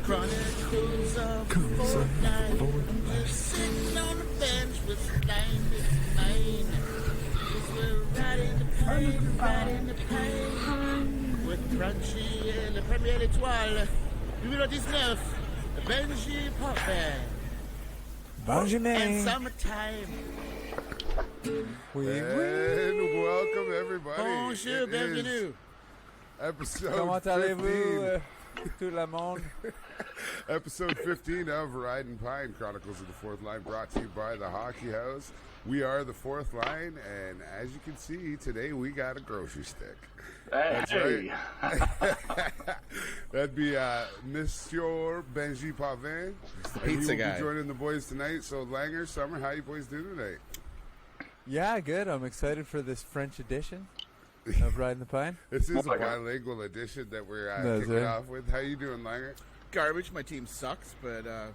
Chronicles of Fortnite. Sitting on the bench with blinded mind. We're riding the pain. With Crunchy et le premier étoile. Numéro 19, Benji Potvin. Benjamin. And summertime. And welcome everybody. Bonjour, bienvenue. Episode Comment 15. allez-vous, tout le monde? Episode 15 of Ride and Pine, Chronicles of the Fourth Line, brought to you by the Hockey House. We are the Fourth Line, and as you can see, today we got a grocery stick. That's right. That'd be Monsieur Benji Potvin. The pizza guy. guy. Be joining the boys tonight. So, Langer, Summer, how you boys doing tonight? Yeah, good. I'm excited for this French edition of Ride and the Pine. This is a bilingual edition that we're kicking off with. How you doing, Langer? Garbage. My team sucks, but, that's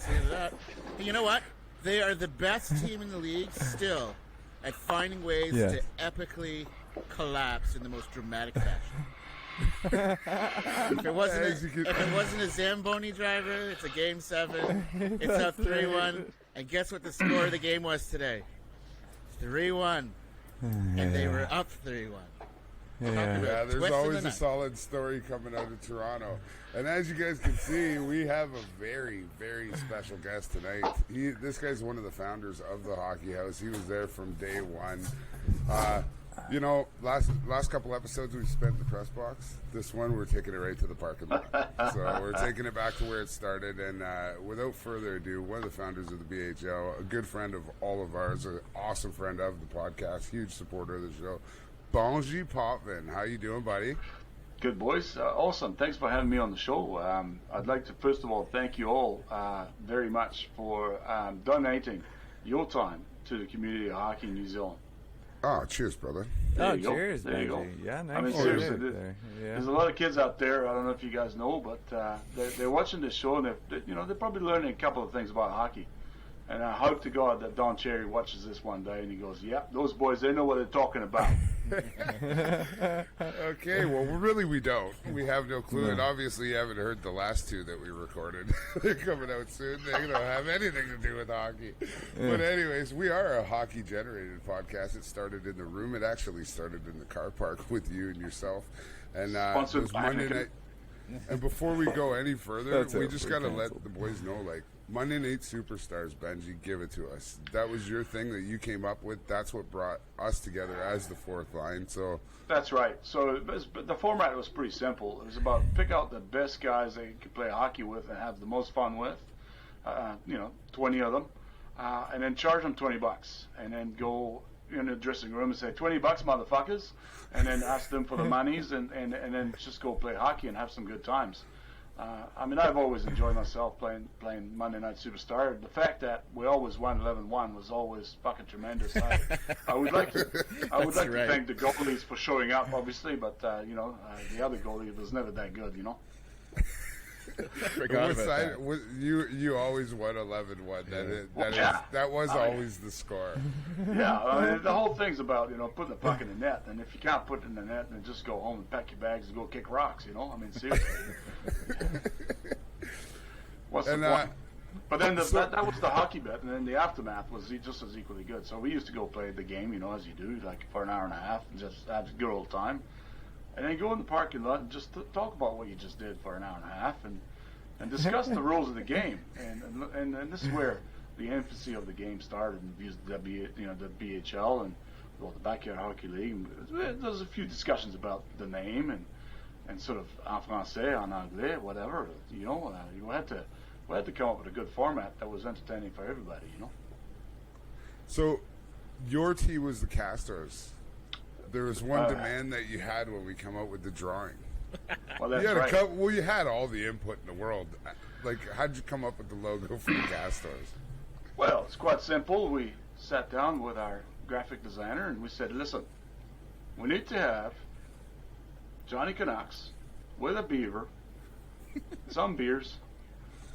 the end of that. And you know what? They are the best team in the league still at finding ways to epically collapse in the most dramatic fashion. If it wasn't a Zamboni driver, it's a Game 7. It's up 3-1. And guess what the score of the game was today? 3-1. And they were up 3-1. Yeah, there's always a solid story coming out of Toronto. And as you guys can see, we have a very, very special guest tonight. This guy's one of the founders of the Hockey House. He was there from day one. Last couple episodes we spent in the press box. This one, we're taking it right to the parking lot. So we're taking it back to where it started. And without further ado, one of the founders of the BHL, a good friend of all of ours, an awesome friend of the podcast, huge supporter of the show, Benji Potvin. How you doing, buddy? Good, boys. Awesome. Thanks for having me on the show. I'd like to, first of all, thank you all very much for donating your time to the community of hockey in New Zealand. Oh, cheers, brother. Cheers, there you go. Yeah, nice. I mean, seriously, there's a lot of kids out there. I don't know if you guys know, but they're watching this show, and they're probably learning a couple of things about hockey. And I hope to God that Don Cherry watches this one day and he goes, "Yeah, those boys, they know what they're talking about." Okay, well, really we don't. We have no clue, and obviously you haven't heard the last two that we recorded. They're coming out soon. They don't have anything to do with hockey. But anyways, we are a hockey-generated podcast. It started in the room. It actually started in the car park with you and yourself. And it was Monday night. And before we go any further, we just got to let the boys know, Monday Night Superstars, Benji, give it to us. That was your thing that you came up with. That's what brought us together as the Fourth Line. So that's right. So the format was pretty simple. It was about pick out the best guys that you could play hockey with and have the most fun with, 20 of them, and then charge them $20, and then go in the dressing room and say, $20, motherfuckers, and then ask them for the monies, and then just go play hockey and have some good times. I've always enjoyed myself playing Monday Night Superstar. The fact that we always won 11-1 was always fucking tremendous. I would like to thank the goalies for showing up, obviously, but the other goalie was never that good, Forgot about that. You always won 11-1. That was always the score. Yeah, the whole thing's about putting the puck in the net, and if you can't put it in the net, then just go home and pack your bags and go kick rocks. Seriously. What's the point? But then that was the hockey bit, and then the aftermath was just as equally good. So we used to go play the game, as you do, for an hour and a half, and just have a good old time. And then go in the parking lot and just talk about what you just did for an hour and a half, and discuss the rules of the game. And this is where the infancy of the game started. And the BHL and the Backyard Hockey League. There's a few discussions about the name and sort of en français, en anglais, whatever. We had to come up with a good format that was entertaining for everybody. So, your team was the Castors. There was one demand that you had when we come out with the drawing. Well, that's right. You had all the input in the world. How'd you come up with the logo for the Castors? Well, it's quite simple. We sat down with our graphic designer and we said, listen, we need to have Johnny Canucks with a beaver, some beers,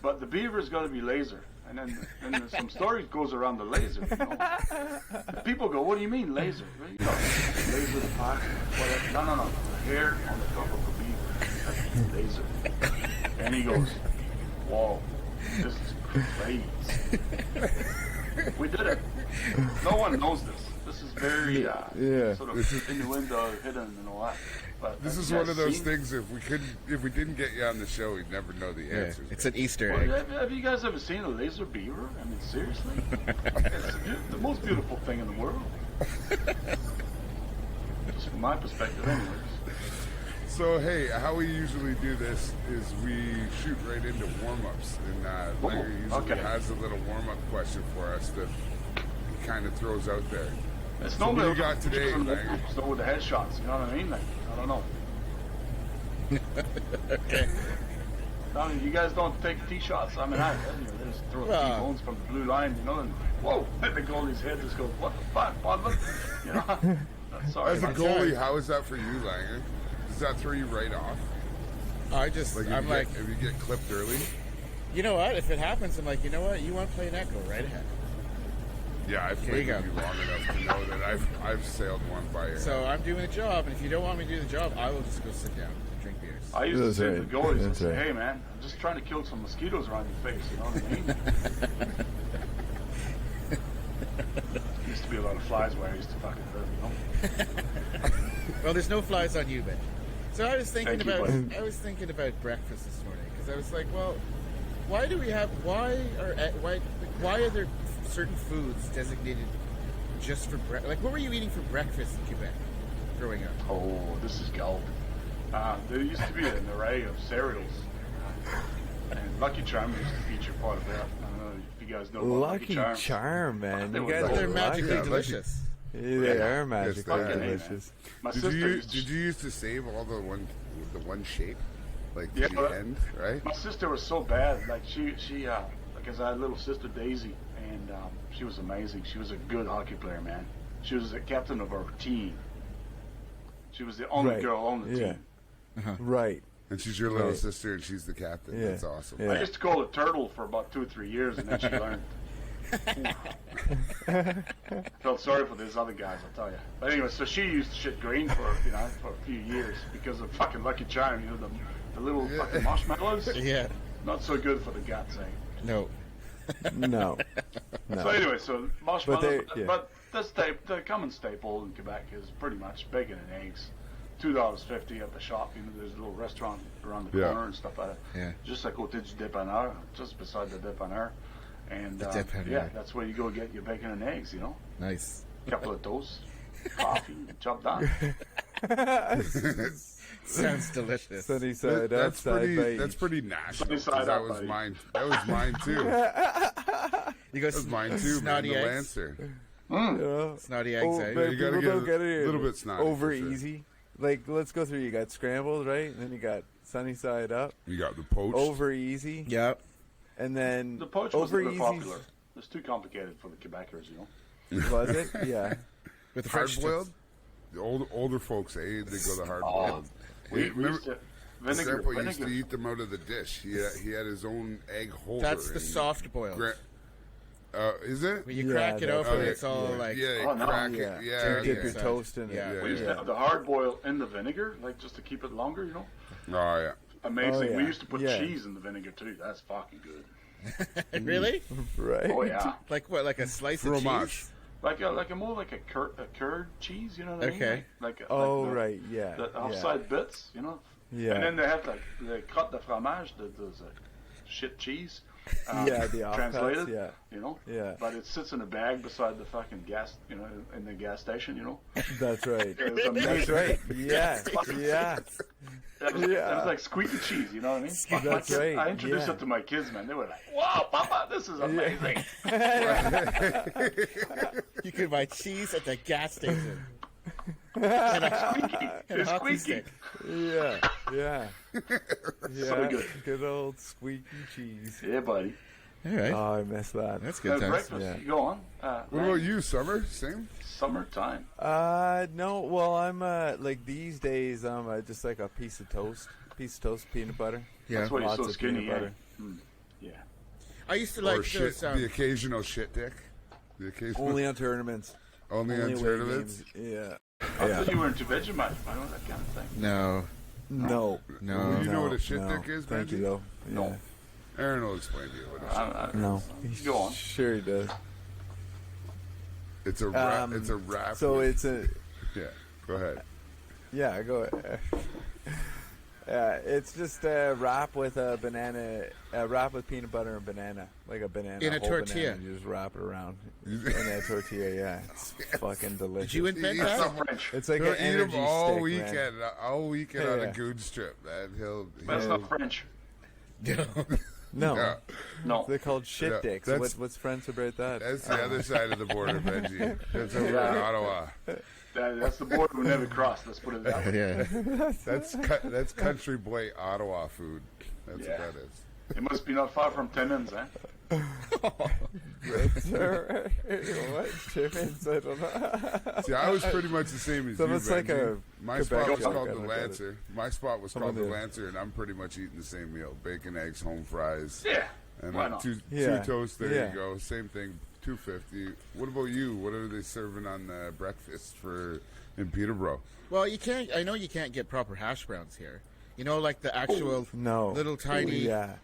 but the beaver's got to be laser. And then some story goes around the laser. And people go, "What do you mean laser?" laser pack, whatever. No. The hair on the top of the beaver. That's the laser. And he goes, whoa, this is crazy. We did it. No one knows this. This is very sort of innuendo, hidden, and all that. But This is one of those things. If we didn't get you on the show, we'd never know the answers. It's an Easter Well, egg. have you guys ever seen a laser beaver? I mean, seriously? It's the most beautiful thing in the world. Just from my perspective, anyways. So hey, how we usually do this is we shoot right into warm-ups, and Larry usually has a little warm-up question for us that he kind of throws out there. It's So what normally you got today, Larry? So with the headshots, you know what I mean? Like, I don't know. Okay. I mean, you guys don't take tee shots. I mean, they just throw Well. T-bones from the blue line, you know, and whoa, the goalie's head just goes, what the fuck, Potvin? You know? Sorry. As a about goalie, that. how is that for you, Langer? Does that throw you right off? I'm like, If you get clipped early? you know what? If it happens, I'm like, you know what? You want to play net? Go right ahead. Yeah, I've There you played with go. you long enough to know that I've sailed one by your So I'm doing the job, and if you don't want me to do the job, I will just go sit down and drink beers. I used to That's say to right. the goalies, That's I say, right. hey man, I'm just trying to kill some mosquitoes around your face, you know what I mean? Used to be a lot of flies where I used to fucking live, you know? Well, there's no flies on you, Ben. So I was thinking Thank you, about buddy. I was thinking about breakfast this morning because I was like, well, why are there certain foods designated just for breakfast? Like, what were you eating for breakfast in Quebec growing up? Oh, this is gold. There used to be an array of cereals. And Lucky Charm used to feature part of that. I don't know if you guys know about Lucky Lucky Charms. Charm, man. They You were guys gold. are They're magically lucky. delicious. Yeah, they are Yes, magically they are. delicious. My Did sister you used to did you used to save all the one shape, like Yeah, to but- the end, right? My sister was so bad. Like she because I had a little sister Daisy, and she was amazing. She was a good hockey player, man. She was the captain of our team. She was the only Right. girl on the Yeah. team. Right. And she's your little Right. sister, and she's the captain. Yeah. That's awesome. Yeah. I used to call her Turtle for about 2 or 3 years, and then she learned. Felt sorry for these other guys, I'll tell you. But anyway, so she used shit green for a few years because of fucking Lucky Charm. You know the little fucking marshmallows. Yeah. Not so good for the guts, eh? No. No. So anyway, so marshmallows, yeah. but the common staple in Quebec is pretty much bacon and eggs. $2.50 at the shop. You know, there's a little restaurant around the Yeah. corner and stuff like that. Yeah. Just à côté du dépanneur, just beside the dépanneur. And The dépanneur. yeah, that's where you go get your bacon and eggs. You know, Nice. couple of toasts, coffee, job done. Sounds delicious. Sunny side up, That's side pretty. beige. That's pretty national. 'cause side that up, was buddy. mine. That was mine too. That You go was mine too, man. snotty The eggs. Lancer. Yeah. Snotty eggs. Oh, eh? man, You gotta people get don't a get it. little bit snotty, Over for sure. easy. Like, let's go through. You got scrambled, right? And then you got sunny side up. You got the poached. Over easy. Yep. And then The poach was over a bit easy. popular. It's too complicated for the Quebecers, you know. Was it? Yeah. With the Hard French boiled. toast. The older folks, they go the hard Oh, boiled. we Remember, used to vinegar. Grandpa used to eat them out of the dish. He had his own egg holder. That's the and soft boiled. is it? When you Yeah, crack it that's open, right. it's all like Yeah, Oh, no. crack Yeah. it. Yeah, Dip your yeah. toast in it. Yeah. We used to have the hard boil in the vinegar, like just to keep it longer, you know. Oh yeah. Amazing. Oh, yeah. We used to put Yeah. cheese in the vinegar too. That's fucking good. really? Right. Oh yeah. Like what? Like a slice of Fromage. cheese? Like a curd cheese, you know what I mean? Okay. Oh, the, right. Yeah. The yeah. offside bits, you know. Yeah. And then they have like the crotte de fromage, the shit cheese. Yeah, the offcuts, translated. yeah. You know. Yeah. But it sits in a bag beside the fucking gas, you know, in the gas station, you know. That's right. It was amazing. That's right. Yeah. Yeah. It was like squeaky cheese, you know what I mean? That's right. I introduced yeah. it to my kids, man. They were like, "Wow, Papa, this is amazing." You can buy cheese at the gas station. Squeaky. And a It's hockey squeaky. stick. Yeah. Yeah. Yeah. So good. old squeaky cheese. Yeah, buddy. All right. Oh, I miss that. That's good times. Breakfast. Yeah. Go on. What about you, Summer? Same? Summertime. No. Well, I'm like these days. I'm just like a piece of toast, peanut butter. Yeah. That's why you're Lots so of skinny. peanut Yeah. butter. Yeah. I used to Or like shit, those. the occasional shit dick? The occasional. Only on tournaments. Only on away tournaments? games. Yeah. I thought you were into Vegemite, I know that kind of thing. No. No. No. You know what a shit no. dick is, Thank Benji? you, though. Yeah. No. Aaron will explain to you what a shit dick No. Go on. Sure he does. It's a wrap. It's a wrap. So with- it's a... Yeah, go ahead. Yeah, go ahead. It's just a wrap with a banana, a wrap with peanut butter and banana, like a banana. In a whole tortilla. Banana, you just wrap it around in a tortilla. Yeah, it's fucking delicious. Did you invent That's that? not French. It's like He'll an eat energy him all stick, weekend, man. all weekend on Yeah. a goon strip, man. That's not French. No, Yeah. No. they're called shit Yeah, dicks. that's- What's French about that? That's the other side of the border, Benji. That's over in Ottawa. That's the border we never crossed. Let's put it that way. Yeah. That's country boy Ottawa food. That's Yeah. what that is. It must be not far from Timmins, eh? What? Chickens? I don't know. See, I was pretty much the same as So you, it's like Benji. a My Quebec spot was joke, called I the look at it. Lancer. My spot was Someone called the did. Lancer, and I'm pretty much eating the same meal: bacon, eggs, home fries, Yeah. and Why not? two Yeah. toasts. There Yeah. you go. Same thing. $2.50. What about you? What are they serving on breakfast in Peterborough? Well, you can't. I know you can't get proper hash browns here. You know, like the actual No. little tiny. Yeah.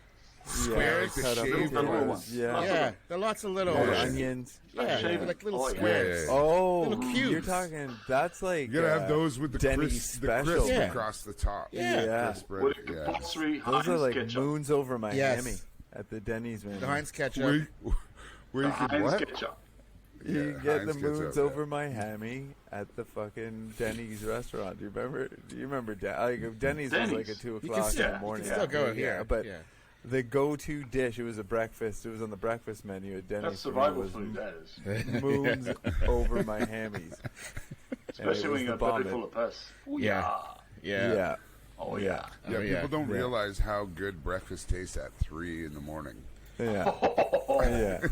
Squares? Yeah, cut up Shaved squares. little ones. Yeah. Yeah, there are lots of little. Oh, Yeah. onions. Yeah, Shaved. like little Oh, yeah. squares. Yeah. Oh, Little cubes. you're talking. That's like You gotta have those with the Denny's crisp, special. Yeah. across the top. Yeah. Crisp bread, With yeah. compulsory Those are Heinz like ketchup. moons over my Yes. hammy at the Denny's, man. The Heinz ketchup. Where you can Heinz what? ketchup. You Yeah, get the Heinz moons ketchup, over my hammy at the fucking Denny's restaurant. Do you remember? Like Denny's was like at Denny's. 2 You o'clock can still, in the morning. you can still go here. Yeah, but yeah. the go-to dish, it was a breakfast. It was on the breakfast menu at Denny's. That's for me, survival was food, that is. moons over my hammies. Especially when you got a belly full of piss. Oh, Yeah. Yeah. Yeah. Oh, Yeah. yeah. Yeah, Oh, yeah. people don't Yeah. realize how good breakfast tastes at 3 in the morning. Yeah. Yeah.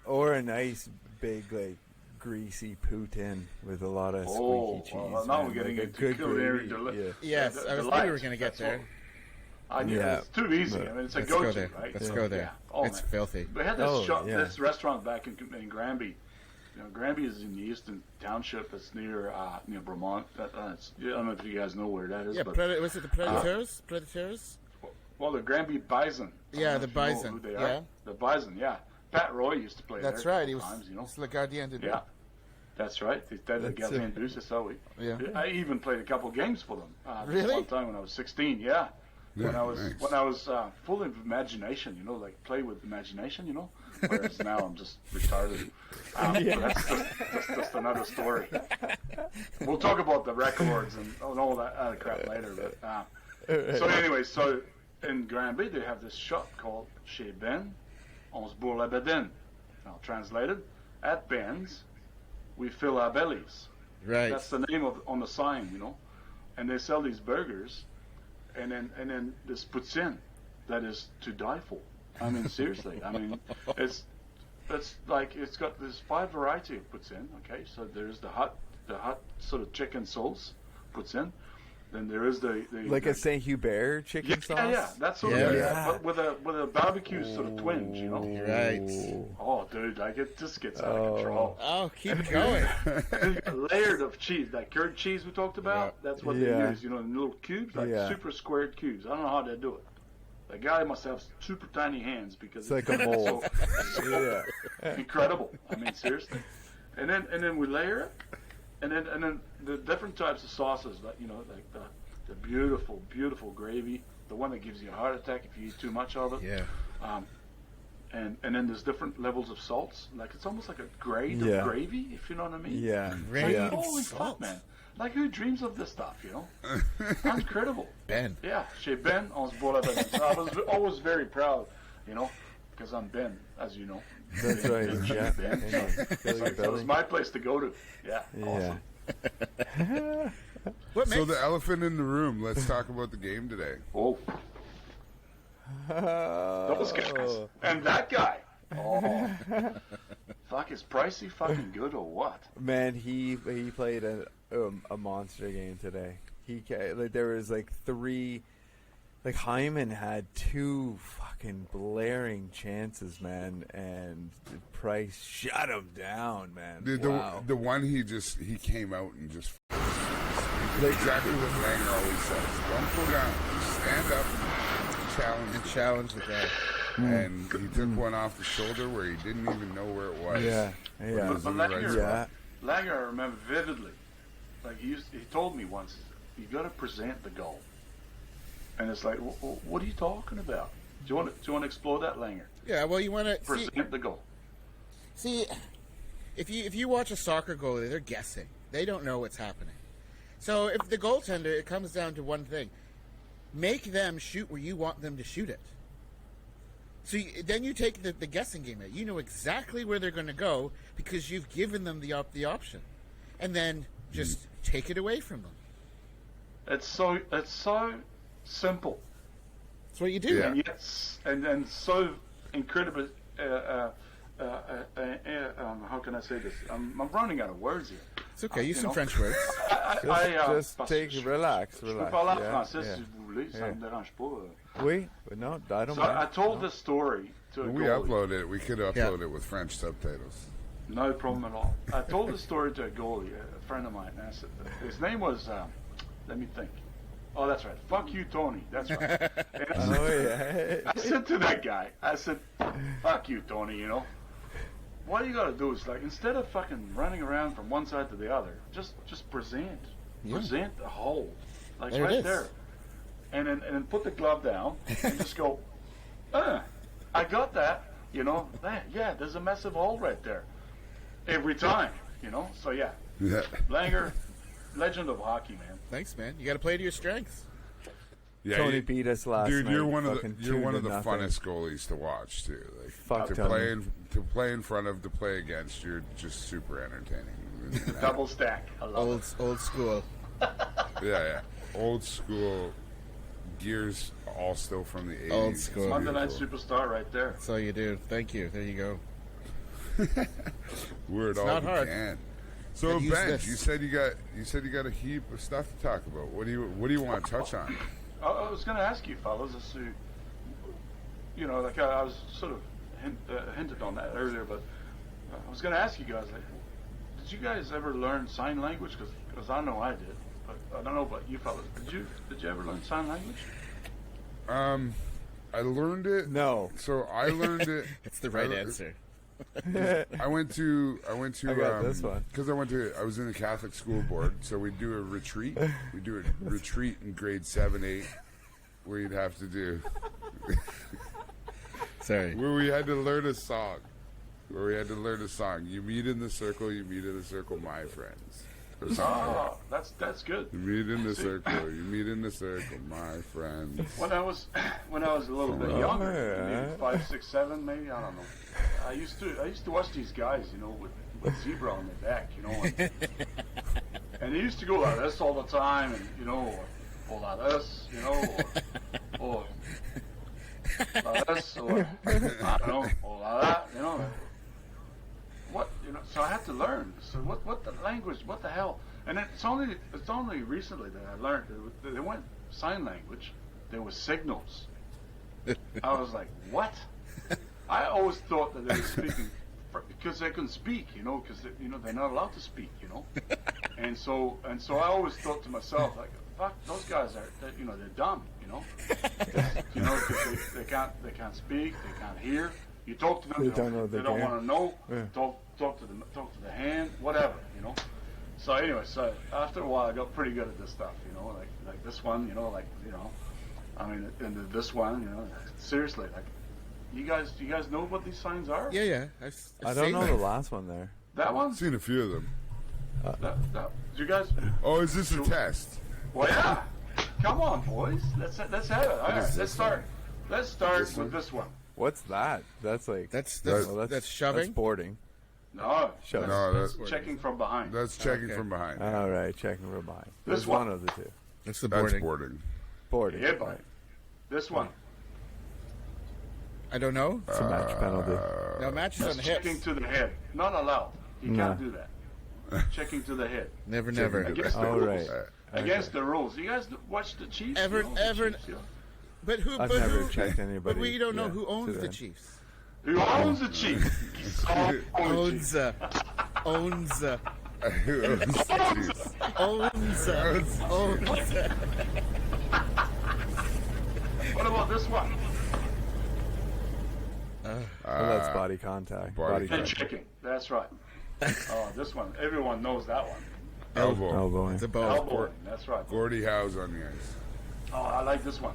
Or a nice big like greasy poutine with a lot of squeaky Oh, cheese. well, now man. we're getting Like a into good culinary gravy. Yeah. Yes, The- I was the thinking we were lights, going to get that's there. I knew Yeah. it's too easy. I mean, it's a Let's go go-to, there. right? Let's Yeah. go there. Yeah. Oh, It's man. filthy. We had this Oh, shop, yeah. this restaurant back in Granby. You know, Granby is in the Eastern Township. It's near Vermont. I don't know if you guys know where that is. Yeah, but was it the Predators? Predators? well, the Granby Bison. I Yeah, don't the know if you know Bison, who they yeah. are. The Bison. Yeah. Pat Roy used to play That's there. right. A He was. couple times, you know. It's Le Gardien de But. Yeah. That's right. They That's Gardien it. Douce, ça oui. Yeah. I even played a couple games for them. Really? One time when I was 16, yeah. Yeah, When nice. I was full of imagination, you know, like play with imagination, you know. Whereas now I'm just retarded. But that's just another story. We'll talk about the records and all that other crap later. But so anyway, so in Granby they have this shop called Chez Ben, on se bourre la bedaine. Now translated, at Ben's, we fill our bellies. Right. That's the name on the sign, you know. And they sell these burgers, and then this poutine that is to die for. I mean, seriously. I mean, it's like it's got this 5 variety of poutine. Okay, so there's the hot sort of chicken sauce poutine. Then there is the Like a Saint Hubert chicken sauce. yeah, that's sort Yeah. of Yeah. but with a barbecue sort of twinge, you know. Right. Oh, dude, like it just gets out of control. Oh, keep going. Layered of cheese, that curd cheese we talked about. That's what Yeah. they use, you know, in little cubes, like Yeah. super squared cubes. I don't know how they do it. The guy must have super tiny hands because It's like a mold. so Yeah. incredible. I mean, seriously. And then we layer it, and then the different types of sauces, like like the beautiful gravy, the one that gives you a heart attack if you eat too much of it. Yeah. And then there's different levels of salts. Like it's almost like a grade Yeah. of gravy, if you know what I mean. Yeah. Grade Yeah. of Holy salt. fuck, man! Like who dreams of this stuff, you know? Incredible. Ben. Yeah, chez Ben, on se boit la bedaine. So I was always very proud, you know, because I'm Ben, as you know. That's right. Yeah. Ben. Hey, fill your So it was belly. my place to go to. Yeah, Yeah. awesome. What So makes the elephant in the room. Let's talk about the game today. Oh, those guys. And that guy. Oh. Fuck, is Pricey fucking good or what? Man, he played a monster game today. Like there was like three Like Hyman had 2 fucking blaring chances, man, and Price shut him down, man. Dude, wow. the one he came out and just exactly what Langer always says. Don't go down. Just stand up and challenge the guy. And he took one off the shoulder where he didn't even know where it was. Yeah. It was in the right spot. Langer, I remember vividly. Like he told me once, you got to present the goal. And it's like, what are you talking about? Do you want to explore that, Langer? Yeah, well, you want to present the goal. See, if you watch a soccer goalie, they're guessing. They don't know what's happening. So if the goaltender, it comes down to one thing: make them shoot where you want them to shoot it. So then you take the guessing game out. You know exactly where they're going to go because you've given them the option, and then just take it away from them. It's so simple. That's what you do. Yeah. And yet, and so incredibly. How can I say this? I'm running out of words here. It's okay. Use some French words. Just relax. Je peux parler français si vous voulez. Ça me dérange pas. Oui, but no, I don't. So I told this story to a We goalie. uploaded it. We could upload it with French subtitles. No problem at all. I told the story to a goalie, a friend of mine. And I said, his name was, let me think. Oh, that's right. Fuck you, Tony. That's right. I said to that guy, I said, fuck you, Tony, you know. What you got to do is, like, instead of fucking running around from one side to the other, just present. Yeah. Present the hole. Like, there right there. And then put the glove down and just go, I got that, you know. Yeah, there's a massive hole right there. Every time, you know. So, yeah. Langer, legend of hockey, man. Thanks, man. You got to play to your strengths. Yeah, Tony beat us last night. Dude, you're one of the funnest goalies to watch too. Like, Fuck to Tony. play in front of, to play against. You're just super entertaining. Double stack. I love it. Old school. Yeah. Old school. Gears all still from the 80s. Old school. Monday Night Superstar right there. That's all you do. Thank you. There you go. We're It's all not we hard. can. So Use Ben, this. you said you got a heap of stuff to talk about. What do you want to touch on? I was going to ask you, fellas, as to, you know, like I was sort of hinted on that earlier, but I was going to ask you guys, like, did you guys ever learn sign language? Because I know I did, but I don't know about you fellas. Did you ever learn sign language? I learned it. No. So I learned it. That's the right answer. I went to I got this one. because I was in the Catholic school board, so we do a retreat. We do a retreat in grade 7, 8, where you'd have to do Sorry. where we had to learn a song. You meet in the circle, my friends. Oh, that's good. You meet in the circle, my friends. When I was a little bit younger, maybe 5, 6, 7, maybe, I don't know. I used to watch these guys, you know, with zebra on their back, you know, and they used to go like this all the time, and you know, or like this, you know, or like this, or I don't know, or like that, you know. What, you know? So I had to learn. So what the language? What the hell? And it's only recently that I learned that they weren't sign language. There were signals. I was like, what? I always thought that they were speaking because they couldn't speak, you know, because they're not allowed to speak, you know. And so I always thought to myself, like, fuck, those guys they're dumb, you know. You know, because they can't speak, they can't hear. You talk to them, they don't want to know. Yeah. Talk to the hand, whatever, you know. So anyway, so after a while, I got pretty good at this stuff, you know, like this one, you know, like, you know, I mean, and this one, you know, seriously, like, you guys know what these signs are? Yeah. I don't know the last one there. That one? I've seen a few of them. You guys? Oh, is this a test? Well, yeah. Come on, boys. Let's have it. All right, let's start. Let's start with this one. What's that? That's like That's shoving. shoving. That's boarding. No, Shoving. No, that's checking from behind. that's checking from behind. All right, checking from behind. This There's one. one of the two. That's the That's boarding. boarding. Boarding. Yeah, but this one. I don't know. It's a match penalty. No, matches on That's the checking hips. to the head. Not allowed. You No. can't do that. Checking to the head. Never. Against the All rules. right. Against the rules. You guys watch the Chiefs? Ever- you know, the ever- Chiefs, yeah. But who? I've but never who, checked anybody. But we don't know yeah, who owns the today. Chiefs. Who owns the Chiefs? Owns. Owns. Who owns the Chiefs? Owns. What about this one? Well, that's body contact. body The contact. chicken. That's right. Oh, this one. Everyone knows that one. Elbow. Elbowing. It's a bow. Elbowing. That's right. Gordie Howe's on the ice. Oh, I like this one.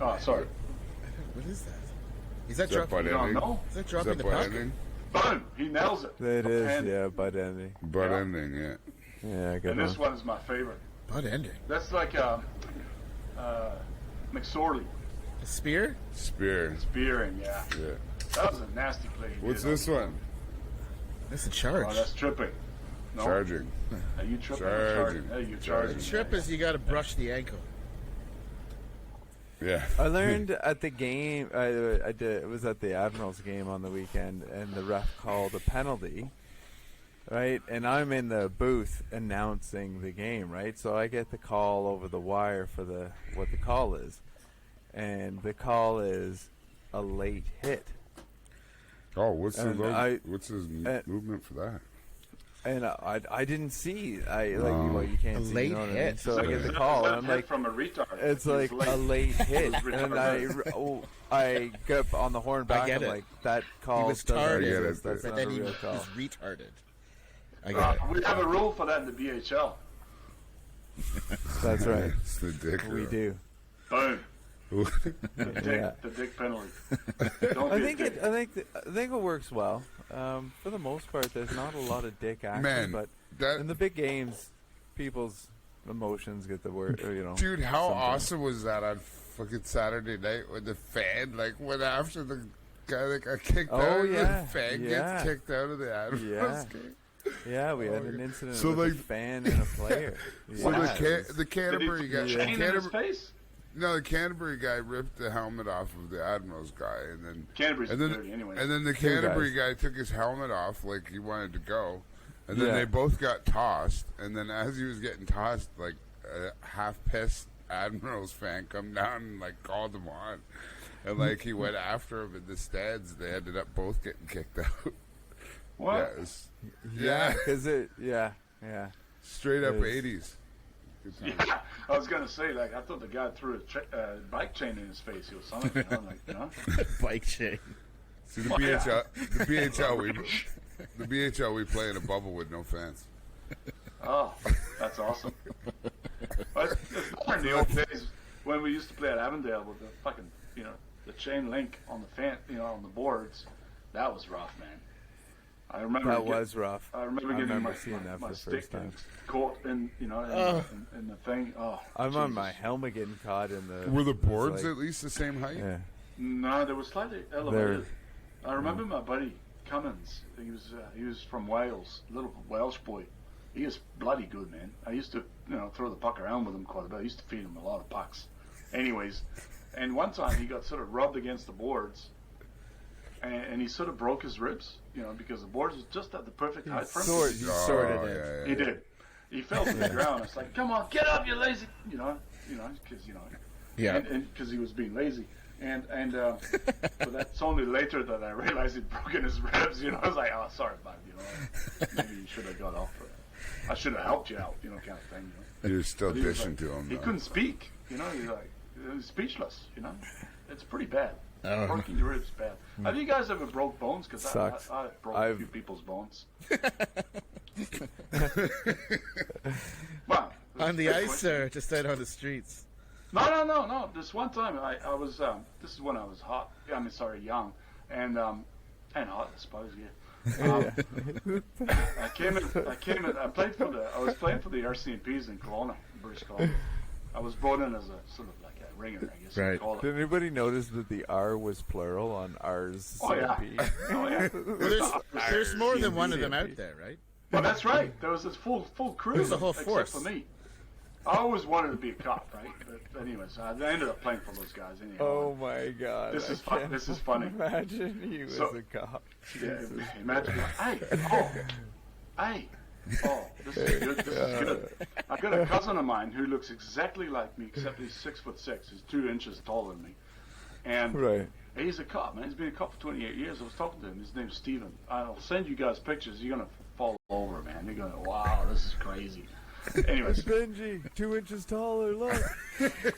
Oh, sorry. What is that? Is that Is that dropping? butt You don't ending? know? Is that Is dropping that the butt puck? ending? Boom! He nails it. It is, And- yeah, butt ending. Butt Yeah. ending, yeah. Yeah, good And one. this one is my favorite. Butt ending. That's like McSorley A spear? Spear. spearing. Yeah, Yeah. that was a nasty play. he What's did. this one? That's a charge. Oh, that's tripping. No? Charging. Are you tripping? Charging. Hey, you're Charging. charging. Trip is you got to brush the ankle. Yeah. I learned at the game. I did. It was at the Admirals game on the weekend, and the ref called a penalty. Right, and I'm in the booth announcing the game. Right, so I get the call over the wire for what the call is, and the call is a late hit. Oh, what's And what's his movement for that? And I didn't see. Well, you can't A see. late You know what I mean? hit. So I get the call, and I'm like, from a retard. it's He was like late. a late hit, He was and retarded. I get up on the horn back. get I'm it. like, that He call was doesn't tarded, exist. That's but not then a he real was call. retarded. I get it. We have a rule for that in the BHL. That's right. It's the dick. We do. Boom. Yeah. The dick penalty. Don't I be a think dick. I think it works well. For the most part, there's not a lot of dick action, Man, but that- in the big games, people's emotions get the word. Dude, how sometimes. awesome was that on fucking Saturday night when the fan went after the guy that got kicked Oh, out? yeah. The fan Yeah. gets kicked out of the Admirals Yeah. game. Yeah, we had an incident So, with like- a fan and a player. So Yeah, the Did he Canterbury guy, chain in his face? no, the Canterbury guy ripped the helmet off of the Admirals guy, and then Canterbury's and then dirty anyway. and then the Two Canterbury guy took his helmet off like he wanted to go, and then Yeah. they both got tossed, and then as he was getting tossed, like a half pissed Admirals fan come down and like called him on, and like he went after him in the stands. They ended up both getting kicked out. What? Yeah, it was, Yeah, because yeah. straight up It is. 80s. Good times. Yeah, I was gonna say, like, I thought the guy threw a bike chain in his face or something. Bike chain. See the Well, yeah. the BHL we play in a bubble with no fans. Oh, that's awesome. But it's better in the old days when we used to play at Avondale with the fucking, the chain link on the fan, on the boards. That was rough, man. I remember That was rough. I remember I getting remember my, seeing that my for the stick first time. caught in, in the thing. Oh, I'm on Jesus. my helmet getting caught in the. Were the it's boards like- at least the same height? Yeah. No, they were slightly elevated. I remember my buddy Cummins. He was from Wales, little Welsh boy. He is bloody good, man. I used to throw the puck around with him quite a bit. I used to feed him a lot of pucks. Anyways, and one time he got sort of rubbed against the boards, and he sort of broke his ribs, because the boards was just at the perfect height for him. He sorted it. yeah. He did. He fell to the ground. It's like, come on, get up, you lazy, because Yeah. and because he was being lazy, and but that's only later that I realized he'd broken his ribs. I was like, oh, sorry, bud. Maybe you should have got off. I should have helped you out, kind of thing. You're still But he was dishing like- to him. He though. couldn't speak. He was speechless. It's pretty bad. Oh. Broken your ribs bad. Have you guys ever broke bones? Because Sucks. I broke a few people's bones. Well, On the ice or just out on the streets? No. This one time I was. This is when I was hot. Young, and hot, I suppose. Yeah. I came in. I was playing for the RCMPs in Kelowna, British Columbia. I was brought in as a sort of like a ringer, I guess Right. you'd call it. Did anybody notice that the R was plural on R's? Oh yeah. CMP? Oh yeah. Well, there's more than one of them out there, right? Well, that's right. There was this full crew. There's a whole except force. for me. I always wanted to be a cop, right? But anyways, I ended up playing for those guys anyhow. Oh my God! This is I fun. can't This is funny. Imagine you So- as a cop. Yeah, Jesus. imagine. Hey, oh, this is good. This is good. I got a cousin of mine who looks exactly like me, except he's 6'6". He's 2 inches taller than me, and he's a cop, man. He's been a cop for 28 years. I was talking to him. His name's Steven. I'll send you guys pictures. You're gonna fall over, man. You're gonna, wow, this is crazy. Anyways, Benji, 2 inches taller. Look,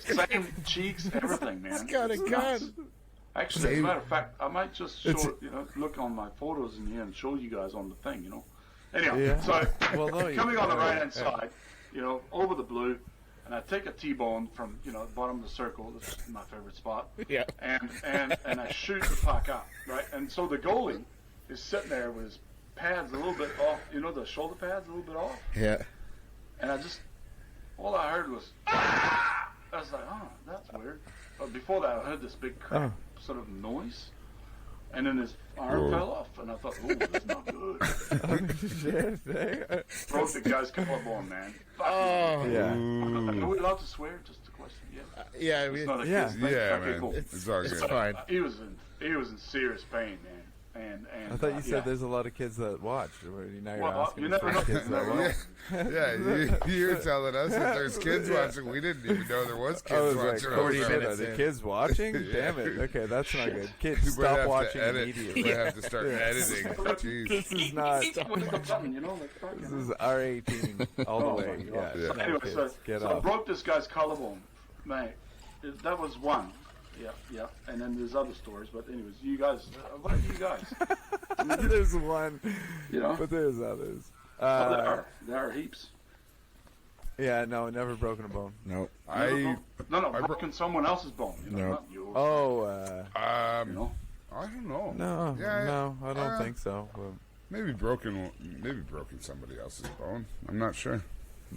same cheeks, everything, man. He's got a gun. Actually, as a matter of fact, I might just show, look on my photos in here and show you guys on the thing, Anyway, so coming on the right-hand side, over the blue, and I take a T-bone from, the bottom of the circle. This is my favorite spot. Yeah. And I shoot the puck up, right? And so the goalie is sitting there with his pads a little bit off, the shoulder pads a little bit off. Yeah. And all I heard was, ah! I was like, oh, that's weird. But before that, I heard this big crack sort of noise. And then his arm fell off. And I thought, oh, that's not good. Broke the guy's collarbone, man. Oh. Yeah. Are we allowed to swear? Just a question. Yeah. Yeah. It's not a Yeah. kid's thing. Yeah, Okay, man. cool. It's all good. fine. He was in serious pain, man. And I thought you said there's a lot of kids that watch. Now you're Well, asking you if never there's know. kids that watch. You're telling us that there's kids watching. We didn't even know there was I kids was like, watching. 40 minutes minutes. Are the in. kids watching? Damn it. Okay, that's not good. Kids, We might have stop to watching edit. immediately. We have to start editing. Jeez. This is not. something, This is R18 all the way. Yeah. Yeah. No, Anyway, kids, get so I off. broke this guy's collarbone, mate. That was one. Yeah. And then there's other stories, but anyways, you guys, what are you guys? There's one, You but there's others. There are heaps. Yeah, no, never broken a bone. No. Broken someone else's bone. No. Not yours. Oh, I don't know. no, Yeah, no, I don't think so. Well, Maybe broken somebody else's bone. I'm not sure.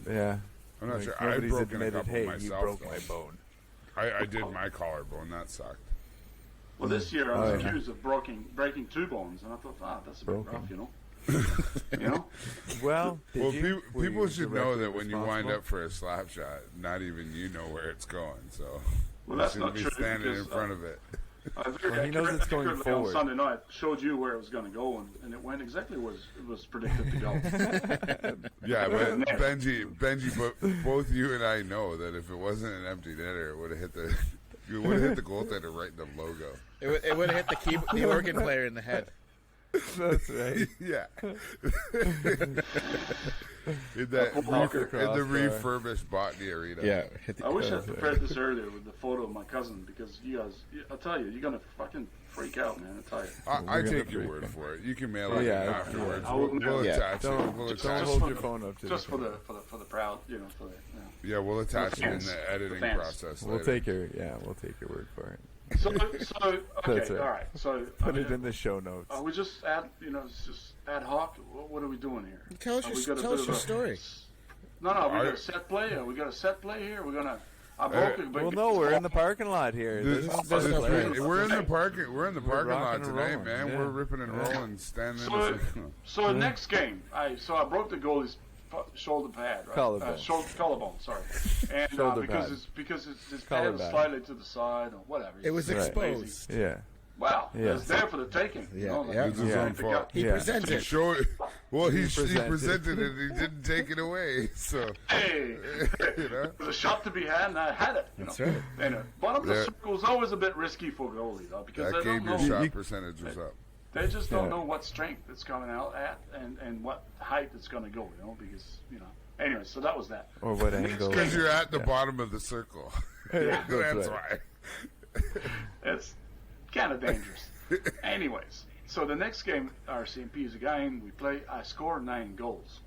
yeah. I'm not Like, sure. I've nobody's broken a admitted, couple hey, myself. you broke though. my bone. I did my collarbone. That sucked. Well, this year I was accused of breaking 2 bones, and I thought, that's a bit rough, Well, Well, Were people you should know directly that when you wind responsible? up for a slap shot, not even you know where it's going. So Well, you that's shouldn't not be true, standing in because, front of it. He knows it's going On forward. Sunday night, showed you where it was going to go, and it went exactly where it was predicted to go. Yeah, but Benji, both you and I know that if it wasn't an empty netter, it would have hit the goaltender right in the logo. It would have hit the organ player in the head. That's right. Yeah. in the refurbished Botany Arena. Yeah. I wish I'd prepared this earlier with the photo of my cousin, because you guys, I'll tell you, you're going to fucking freak out, man. I'll tell you. I take your word for it. You can mail it in afterwards. I will We'll mail it. attach it. Don't hold your phone up to Just the for the proud, for the. Yeah, we'll attach it in the editing fans. process. We'll later. take your word for it. So okay, That's right. all right. So Put it in the show notes. Are we just it's just ad hoc? What are we doing here? Tell us your story. No, we got a set play. We got a set play here. We're gonna. I broke it. Well, no, we're in the parking lot here. We're in the parking. We're in the parking lot rocking and tonight, rolling, man. yeah. We're ripping and rolling, standing. So next game, I broke the goalie's shoulder pad, right? Collarbone. Collarbone, sorry. And Shoulder because his pad was slightly to the side or whatever. It was exposed. Yeah. Wow, it was there for the taking. It's his own fault. He presented. He presented it. He didn't take it away. So hey, there's a shot to be had, and I had it. That's right. And bottom of the circle is always a bit risky for goalies, though, because that they don't game, your know. shot percentage was up. They just don't know what strength it's coming out at and what height it's going to go, because, Anyway, so that was that. Or what angle? Because you're at the bottom of the circle. Yeah. That's right. why. It's kind of dangerous. Anyways, so the next game, RCMP is a game we play. I score 9 goals.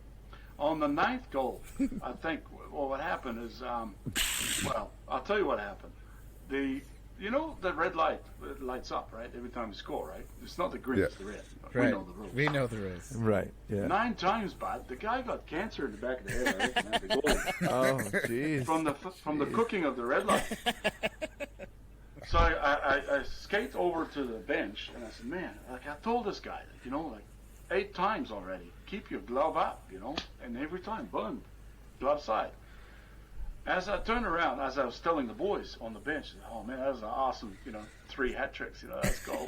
On the 9th goal, I think, what happened is, I'll tell you what happened. The red light, it lights up, right? Every time you score, right? It's not the green, it's the red. Right. We know the rules. We know the rules. Right. Yeah. 9 times, but the guy got cancer in the back of the head. I reckon, after goal. Oh, jeez. From the cooking of the red light. So I skate over to the bench and I said, man, I told this guy, 8 times already, keep your glove up, and every time, boom, glove side. As I turned around, as I was telling the boys on the bench, oh man, that was an awesome, 3 hat tricks, let's go.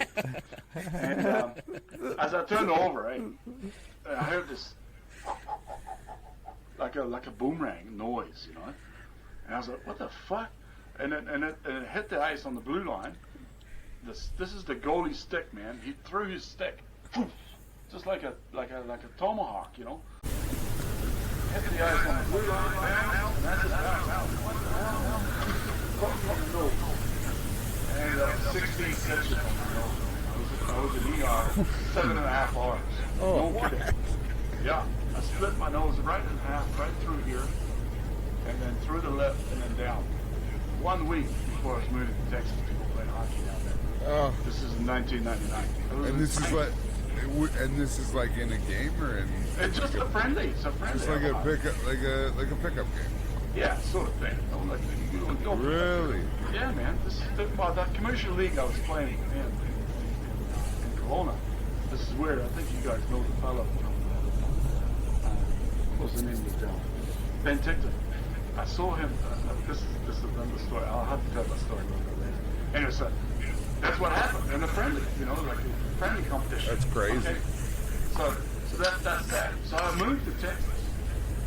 And as I turned over, I heard this, a boomerang noise, you know. And I was like, what the fuck? And it hit the ice on the blue line. This is the goalie stick, man. He threw his stick, just like a tomahawk, you know. Hit the ice on the blue line, and that's just out. What the hell? Fucking no. And 16 stitches on my nose. I was in ER 7.5 hours. Oh, no kidding. Yeah, I split my nose right in half, right through here, and then through the lip, and then down. 1 week before I was moving to Texas to go play hockey down there. Oh. This is in 1999. And this is like in a game or in? It's just a friendly. It's a friendly. Just like a pickup game. Yeah, sort of thing. You know, like you go. Really? Yeah, man. This is that commercial league I was playing in Kelowna. This is weird. I think you guys know the fellow from what's the name of the town? Ben Ticton. I saw him. This is another story. I'll have to tell that story a little bit later. Anyway, so that's what happened in a friendly. You know, like a friendly competition. That's crazy. Okay? So that's that. So I moved to Texas,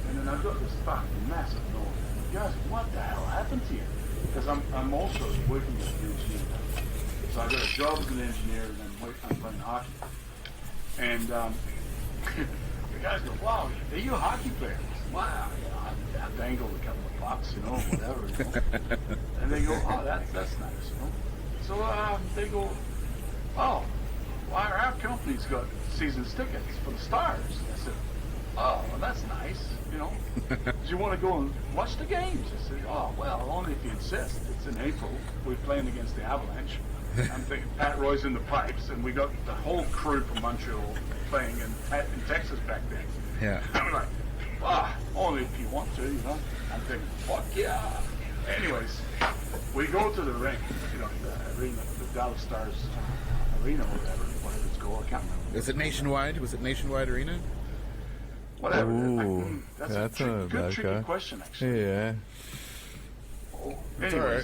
and then I got this fucking massive noise. Guys, what the hell happened to you? Because I'm also working as an engineer now. So I got a job as an engineer, and I'm playing hockey. And the guys go, "Wow, are you a hockey player?" Wow, I dangled a couple of bucks, you know, whatever. You know? And they go, "Oh, that's nice," you know. So they go, "Oh, well, our company's got season tickets for the Stars." I said, "Oh, well, that's nice, you know. Do you want to go and watch the games?" I said, "Oh, well, only if you insist. It's in April. We're playing against the Avalanche." I'm thinking Pat Roy's in the pipes, and we got the whole crew from Montreal playing in Texas back then. Yeah. I'm like, only if you want to, you know. I'm thinking, fuck yeah. Anyways, we go to the rink, you know, the arena, the Dallas Stars arena or whatever it's called. I can't remember. Is it Nationwide? Was it Nationwide Arena? Whatever. Ooh, that's a good tricky question, actually. Yeah. It's Anyways, all right.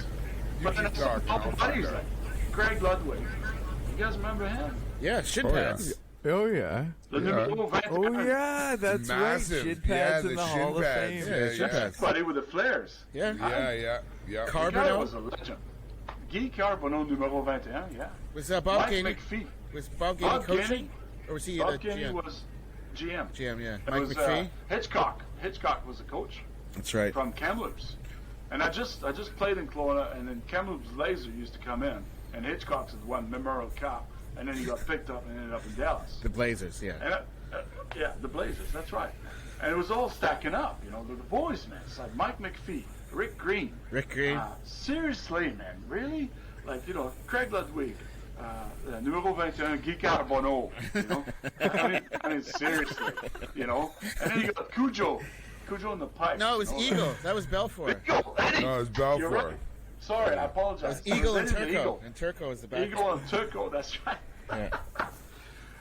You but then keep some talking. buddies like Greg Ludwig. You guys remember him? Yeah, shin Oh, yeah. pads. Oh yeah. The numero 20. Oh yeah, that's Massive. right. Shin pads Yeah, in the the shin Hall of pads. Fame. Yeah, shin pads. Buddy with the flares. Yeah. Yeah. The guy Carbonell? was a legend. Guy Carbonneau, numero 21, yeah. Was Bob Mike Gainey? McPhee. Was Bob Gainey Bob coaching? Or was he Bob a Gainey GM? was GM. GM, yeah. It Mike was, McPhee? Hitchcock. Hitchcock was the coach That's right. from Kamloops. And I just played in Kelowna, and then Kamloops Laser used to come in, and Hitchcock's the one Memorial Cup, and then he got picked up and ended up in Dallas. The Blazers, yeah. And yeah, the Blazers, that's right. And it was all stacking up, you know, the boys, man. It's like Mike McPhee, Rick Green. Rick Green. Seriously, man, really? Like, you know, Craig Ludwig, numero 21, Guy Carbonneau, you know? I mean, seriously, you know? And then you got Cujo in the pipe. No, it was you know? Eagle. That was Belfour. Eagle, Eddie. No, it's You're Balfour. right. Sorry, I apologize. It was Eagle and Eddie the Turco. Eagle. And Turco was the back. Eagle and Turco, that's right. Yeah.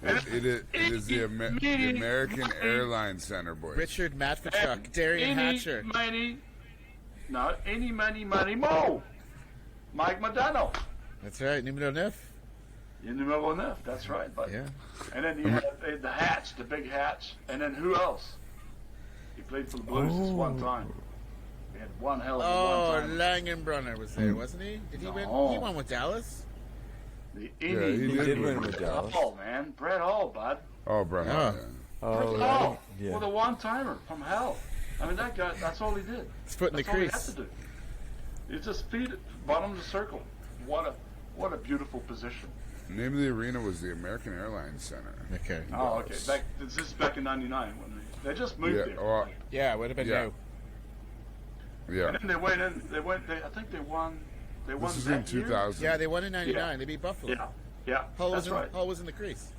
It is the American Airlines Center, boys. Richard Matvichuk, Darian Hatcher. Any, money, mo. Mike Modano. That's right, numero 9. Numero 9, that's right, buddy. Yeah. And then you had the Hatch, the big Hatch. And then who else? He played for the Blues this one time. He had one hell of a one time. Langenbrunner was there, wasn't he? Did he win? No. He won with Dallas. Yeah, he did win with Dallas. Hall, man. Brett Hall, bud. Oh, Brett. Oh. Oh, Brett Hall. yeah. With a one-timer from hell. I mean, that guy, that's all he did. His foot in the That's all he had crease. to do. He just feed it, bottom of the circle. What a beautiful position. The name of the arena was the American Airlines Center. Okay. Oh, okay. This is back in '99 when they just moved there. Oh, Yeah, it would have been Yeah. new. yeah. And then they went in. I think they won. They won This is that in 2000. Yeah, they won in '99. Yeah. They beat Buffalo. year. Yeah, Hull that's right. Hull was in the crease.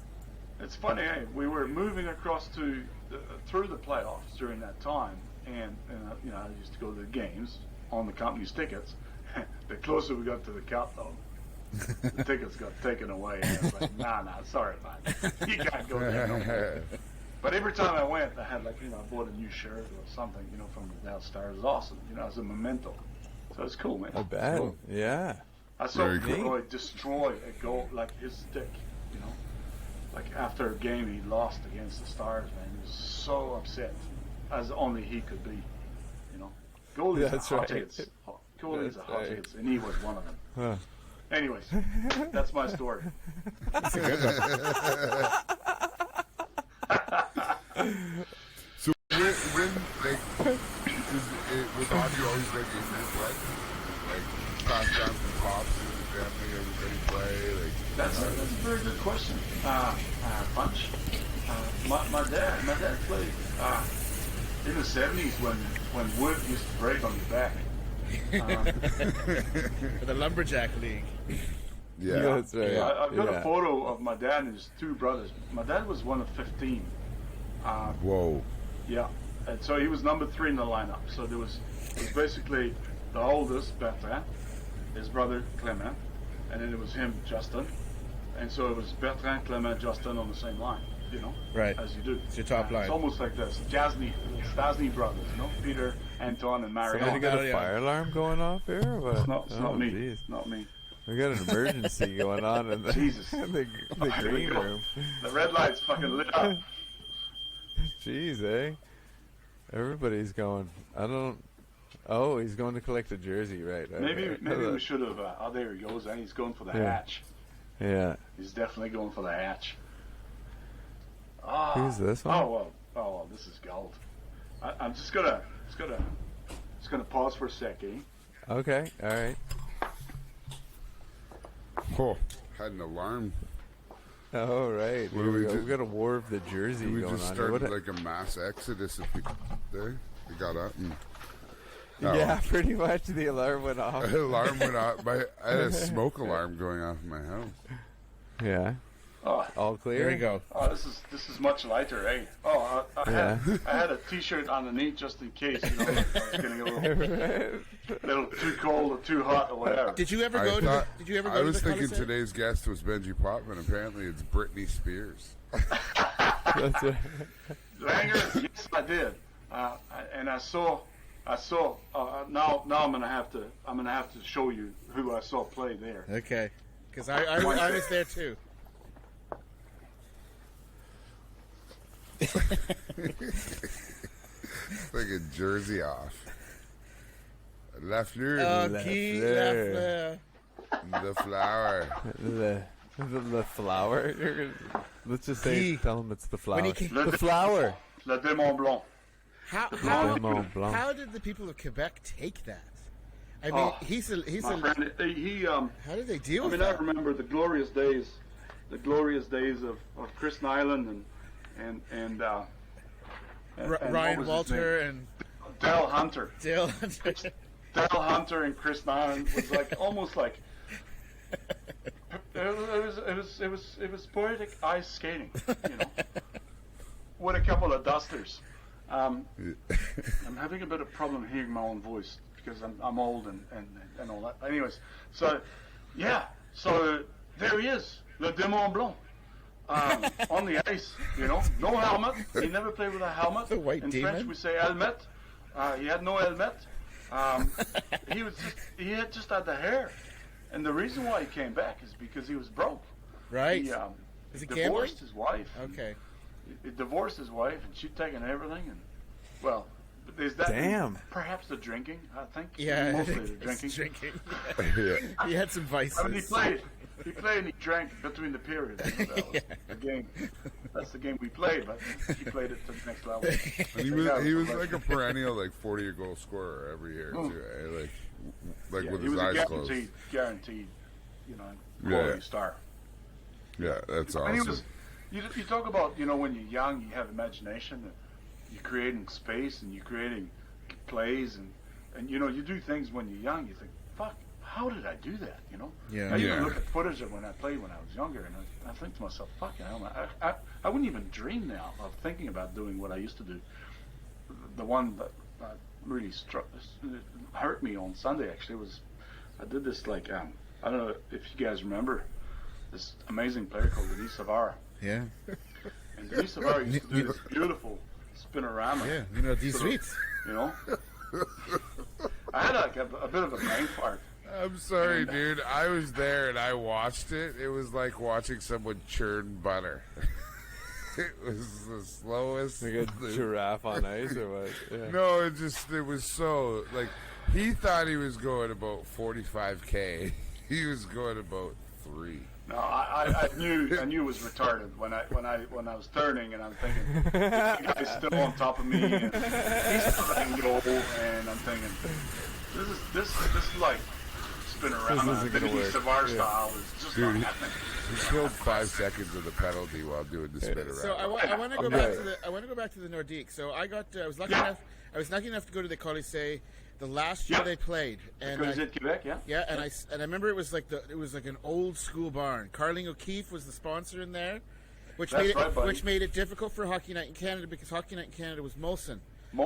It's funny, eh? We were moving across to through the playoffs during that time, and you know, I used to go to the games on the company's tickets. The closer we got to the cup, though, the tickets got taken away. And I was like, nah, sorry about it. You can't go there no more. But every time I went, I had like, you know, I bought a new shirt or something, you know, from the Dallas Stars. It was awesome, you know, as a memento. So it's cool, man. I bet. Cool. Yeah. I saw Very cool. Roy destroy a goal, like his stick, you know. Like after a game he lost against the Stars, man. He was so upset. as only he could be. You know, goalies That's are right. hotheads. Goalies That's are right. hotheads, and he was one of them. Huh. Anyways, that's my story. So when like, was hockey always like in your blood? Like passed down from pops in the family, everybody play. Like That's a very good question, Punch. My dad played in the '70s when wood used to break on your back. For the Lumberjack League. yeah. That's right. Yeah, I've got Yeah. a photo of my dad and his two brothers. My dad was one of 15. Whoa. Yeah, and so he was number 3 in the lineup. So it was basically the oldest, Bertrand, his brother Clement, and then it was him, Justin. And so it was Bertrand, Clement, Justin on the same line, you know, Right. as you do. It's your top line. It's almost like this, Stasny brothers, you know, Peter, Anton, and Somebody Marion. got Oh, a yeah. fire alarm going off here? Or what? It's not Oh, me. geez. Not me. We got an emergency going on in the, Jesus. the Here we green go. room. The red light's fucking lit up. Jeez, eh? Everybody's going. I don't. Oh, he's going to collect a jersey, right? Maybe Okay. we should have. Oh, there he goes. And he's going for the Yeah. hatch. Yeah. He's definitely going for the hatch. Who's this one? Oh well, this is gold. I'm just gonna pause for a second. Okay. All right. Oh, had an alarm. All right. What Here do we we go. do? We got a war of the jersey We going just on. here. started What a- like a mass exodus of people there. We got up and yeah, pretty much. The alarm went off. the alarm went off. I had a smoke alarm going off in my house. Yeah. Oh, All clear. There you go. this is much lighter, eh? Oh, I had a T-shirt underneath just in case, you know, if I was getting a little too cold or too hot or whatever. Did you ever go to? Did you ever go I to was the thinking Coliseum? today's guest was Benji Potvin. Apparently, it's Britney Spears. That's it. Langer, yes, I did, and I saw. Now I'm gonna have to show you who I saw play there. Okay, because I was there too. Like a jersey off. Lafleur, Guy Lafleur. Lafleur. the flower. The flower. Let's just say, He- tell him it's the flower. when he came- The flower. Le Démon Blanc. Le Mont Blanc. How did the people of Quebec take that? I mean, he's My a. friend, he How did they deal I with mean, I that? remember the glorious days of Chris Nyland and what Ryan was his Walter name? and Dale Hunter. Dale Hunter. Dale Hunter and Chris Nyland was like almost like it was poetic ice skating, you know, with a couple of dusters. I'm having a bit of problem hearing my own voice because I'm old and all that. Anyways, so yeah, so there he is, Le Démon Blanc. On the ice, you know, no helmet. He never played with a helmet. The white In demon. French, we say helmet. He had no helmet. He had just had the hair, and the reason why he came back is because he was broke. Right. He Is it divorced gambling? his wife. Okay. He divorced his wife, and she'd taken everything. And well, there's that. Damn. Perhaps the drinking. I think. Yeah. Mostly the it's drinking. Yeah. He had some vices. I mean, he played and he drank between the periods. That was the game. That's the game we played, but he played it to the next level. And he was like a perennial like 40-goal scorer every year too. Eh? Like Yeah, with he his was a eyes closed. guaranteed, you know, quality Yeah. star. Yeah, that's And he awesome. was. You talk about, you know, when you're young, you have imagination, and you're creating space, and you're creating plays, and you know, you do things when you're young. You think, fuck, how did I do that? You know. Yeah. I Yeah. even look at footage of when I played when I was younger, and I think to myself, fucking hell, I wouldn't even dream now of thinking about doing what I used to do. The one that really hurt me on Sunday actually was I did this like I don't know if you guys remember this amazing player called Denis Savard. Yeah. And Denis Savard used to do this beautiful spinorama. Yeah. You know, these sort of, sweets. You know. I had like a bit of a brain fart. I'm sorry, dude. I was there and I watched it. It was like watching someone churn butter. It was the slowest. Like a giraffe on ice or what? Yeah. No, it was so, like, he thought he was going about 45K. He was going about 3. No, I knew it was retarded when I was turning, and I'm thinking this guy's still on top of me, and he's letting go, and I'm thinking this is like spin around on Benji Potvin style. It's just not happening. He killed 5 seconds of the penalty while doing the spin around. So I want to go back to the Nordique. So I was lucky enough to go to the Colisée the last year they played, and Quebec, and I remember it was like an old school barn. Carling O'Keefe was the sponsor in there, which made it difficult for Hockey Night in Canada because Hockey Night in Canada was Molson.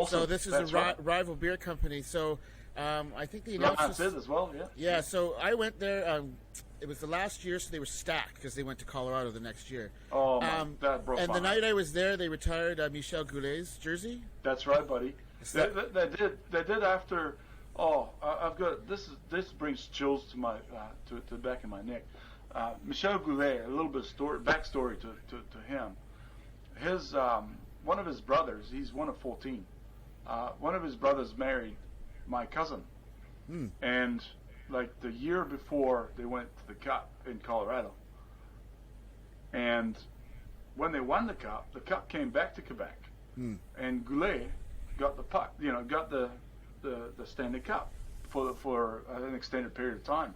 So this is a rival beer company. So I think the announced as well. Yeah. So I went there. It was the last year, so they were stacked because they went to Colorado the next year. Oh, that broke and my the night I was there, they retired Michel Goulet's jersey. That's right, buddy. They did after. Oh, I've got this brings chills to my to the back of my neck. Michel Goulet, a little bit of backstory to him. His one of his brothers, he's one of 14. One of his brothers married my cousin, and like the year before they went to the Cup in Colorado, and when they won the Cup came back to Quebec, and Goulet got the puck, got the Stanley Cup for an extended period of time.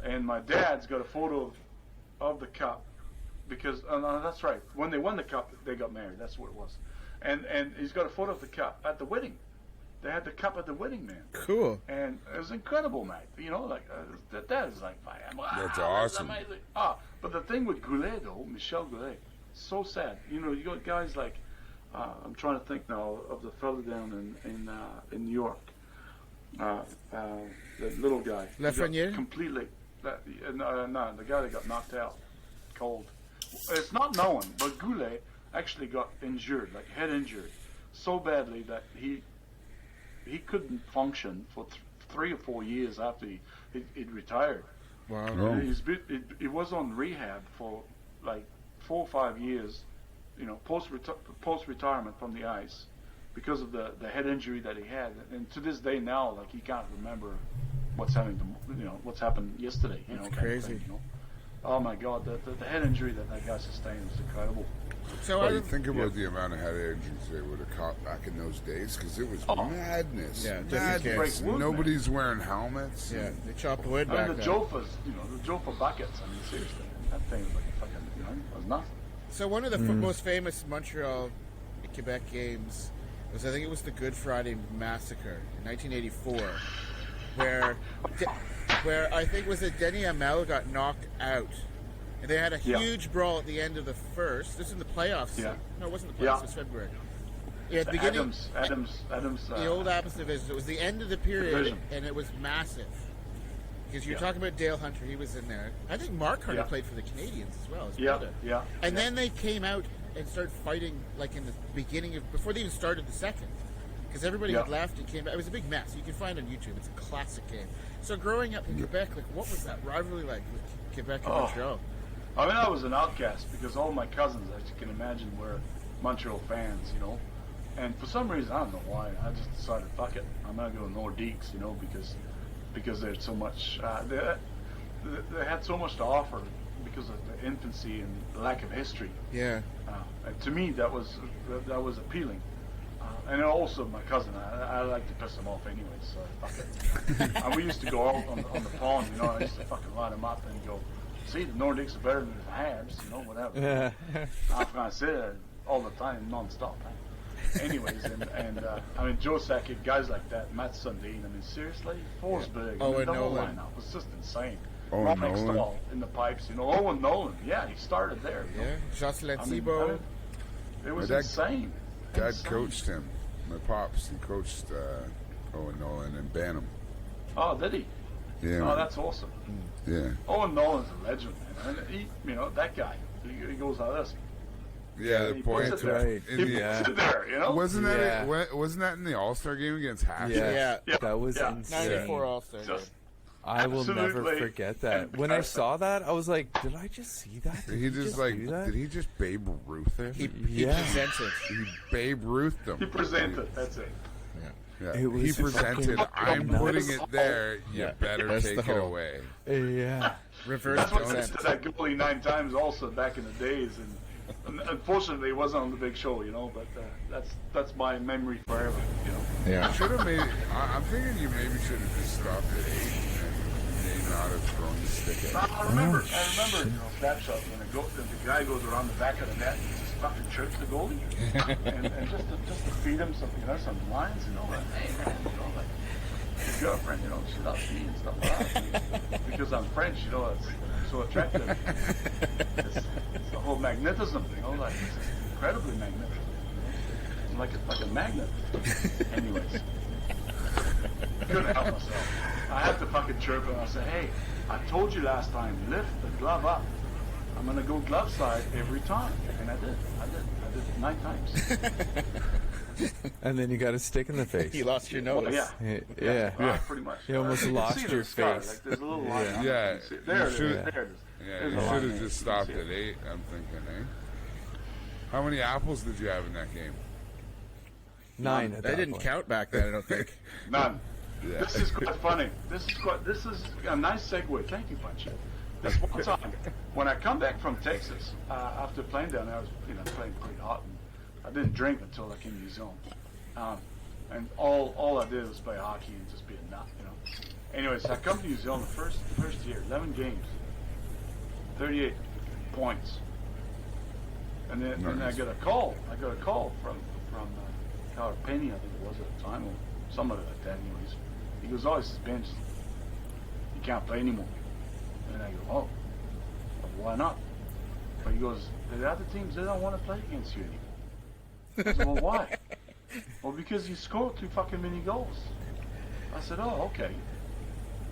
And my dad's got a photo of the Cup because that's right. When they won the Cup, they got married. That's what it was. And he's got a photo of the Cup at the wedding. They had the Cup at the wedding, man. Cool. And it was incredible, mate. That is like, that's awesome. That's amazing. But the thing with Goulet, though, Michel Goulet, so sad. You got guys like. I'm trying to think now of the fellow down in New York. The little guy. Lafreniere? Completely. No, the guy that got knocked out cold. It's not known, but Goulet actually got injured, like head injured, so badly that he couldn't function for 3 or 4 years after he'd retired. Wow. Oh. He was on rehab for like 4 or 5 years. Post-retirement from the ice because of the head injury that he had, and to this day now, like he can't remember what's happened yesterday. That's crazy. Oh my God, the head injury that guy sustained was incredible. So you think about the amount of head injuries they would have caught back in those days, because it was madness. Yeah, madness. wood, Nobody's wearing helmets. Yeah, they chopped wood back the then. Jofas, the Jofa buckets. I mean, seriously, that thing was like a fucking, it was nothing. So one of the most famous Montreal Quebec games was, I think it was the Good Friday Massacre in 1984, where I think Denis Hamel got knocked out, and they had a huge brawl at the end of the first. This is in the playoffs. Yeah. No, it wasn't the playoffs. It was February. Yeah, at the beginning. Adams. The old Adams division. It was the end of the period, and it was massive. Because you're talking about Dale Hunter, he was in there. I think Mark Hunter played for the Canadians as well. Yeah. And then they came out and started fighting, like in the beginning of, before they even started the second. Because everybody had left and came back. It was a big mess. You can find it on YouTube. It's a classic game. So growing up in Quebec, like, what was that rivalry like with Quebec and Montreal? I mean, I was an outcast because all my cousins, as you can imagine, were Montreal fans, And for some reason, I don't know why, I just decided, fuck it, I'm going to go to Nordiques, because there's so much, they had so much to offer because of the infancy and the lack of history. Yeah. And to me, that was appealing. And also my cousin, I like to piss him off anyway, so fuck it. And we used to go out on the pond, I used to fucking line him up and go, see, the Nordics are better than the Habs, whatever. I'm going to say that all the time, non-stop. Anyways, and I mean, Joe Sakic, guys like that, Matt Sundin, I mean, seriously, Forsberg, the whole lineup was just insane. Owen Ron Nolan. Extall in the pipes, Owen Nolan, he started there. Yeah, Jocelyn I mean, Thibault. it was My dad- insane. Dad Insane. coached him. My pops, he coached Owen Nolan and Bantam. Oh, did he? Yeah. Oh, that's awesome. Yeah. Owen Nolan's a legend, man. And he, that guy, he goes like this. Yeah, the He point. puts it there. right. He puts it there, Wasn't that Yeah. wasn't that in the All-Star game against Hatch? Yeah. Yeah. That was Yeah. insane. 94 All-Star. Just I will never Absolutely forget that. When I saw that, I was like, "Did I just see that? Did he just like? do that?" Did he just Babe Ruth it? He Yeah. presented. He Babe Ruthed them. He presented. That's it. Yeah. It was He presented. fucking I'm nuts. putting it there. You Yeah, better that's take the it whole- away. Yeah. Reverse That's what present. said that goalie 9 times also back in the days, and unfortunately it wasn't on the big show, you know. But that's my memory forever, you know. Yeah. Should have made. I'm thinking you maybe should have just stopped at 8 and may not have thrown the stick at. I remember, you know, snapshot when the guy goes around the back of the net and just fucking chirps the goalie, and just to feed him some, you know, some lines, you know, like, hey man, you know, like your girlfriend, you know, she loves me and stuff like that. Because I'm French, you know, it's so attractive. It's the whole magnetism, you know, like it's incredibly magnetic, you know? Like a magnet. Anyways, couldn't help myself. I had to fucking chirp him. I said, hey, I told you last time, lift the glove up. I'm going to go glove side every time. And I did it 9 times. And then you got a stick in the face. He lost your nose. Yeah. Pretty much. You almost can lost see the your scar, face. Like, there's a little line. Yeah. on it. Yeah. You can see it. There it is. You There it is. Yeah, There's you a line should there. have just You stopped can at see it. 8. I'm thinking, eh? How many apples did you have in that game? 9 at They that didn't point. count back then, I don't think. None. Yeah. This is quite funny. This is a nice segue. Thank you, Punchy. This one time, when I come back from Texas, after playing down there, I was playing pretty hot, and I didn't drink until I came to New Zealand. And all I did was play hockey and just be a nut, you know. Anyways, I come to New Zealand the first year, 11 games, 38 points, and then I got a call. I got a call from Howard Penny, I think it was at the time, or somebody like that. Anyways, he goes, "Oh, this is Benji. You can't play anymore." And I go, "Oh, why not?" But he goes, "The other teams, they don't want to play against you anymore." I said, "Well, why?" "Well, because you scored too fucking many goals." I said, "Oh, okay."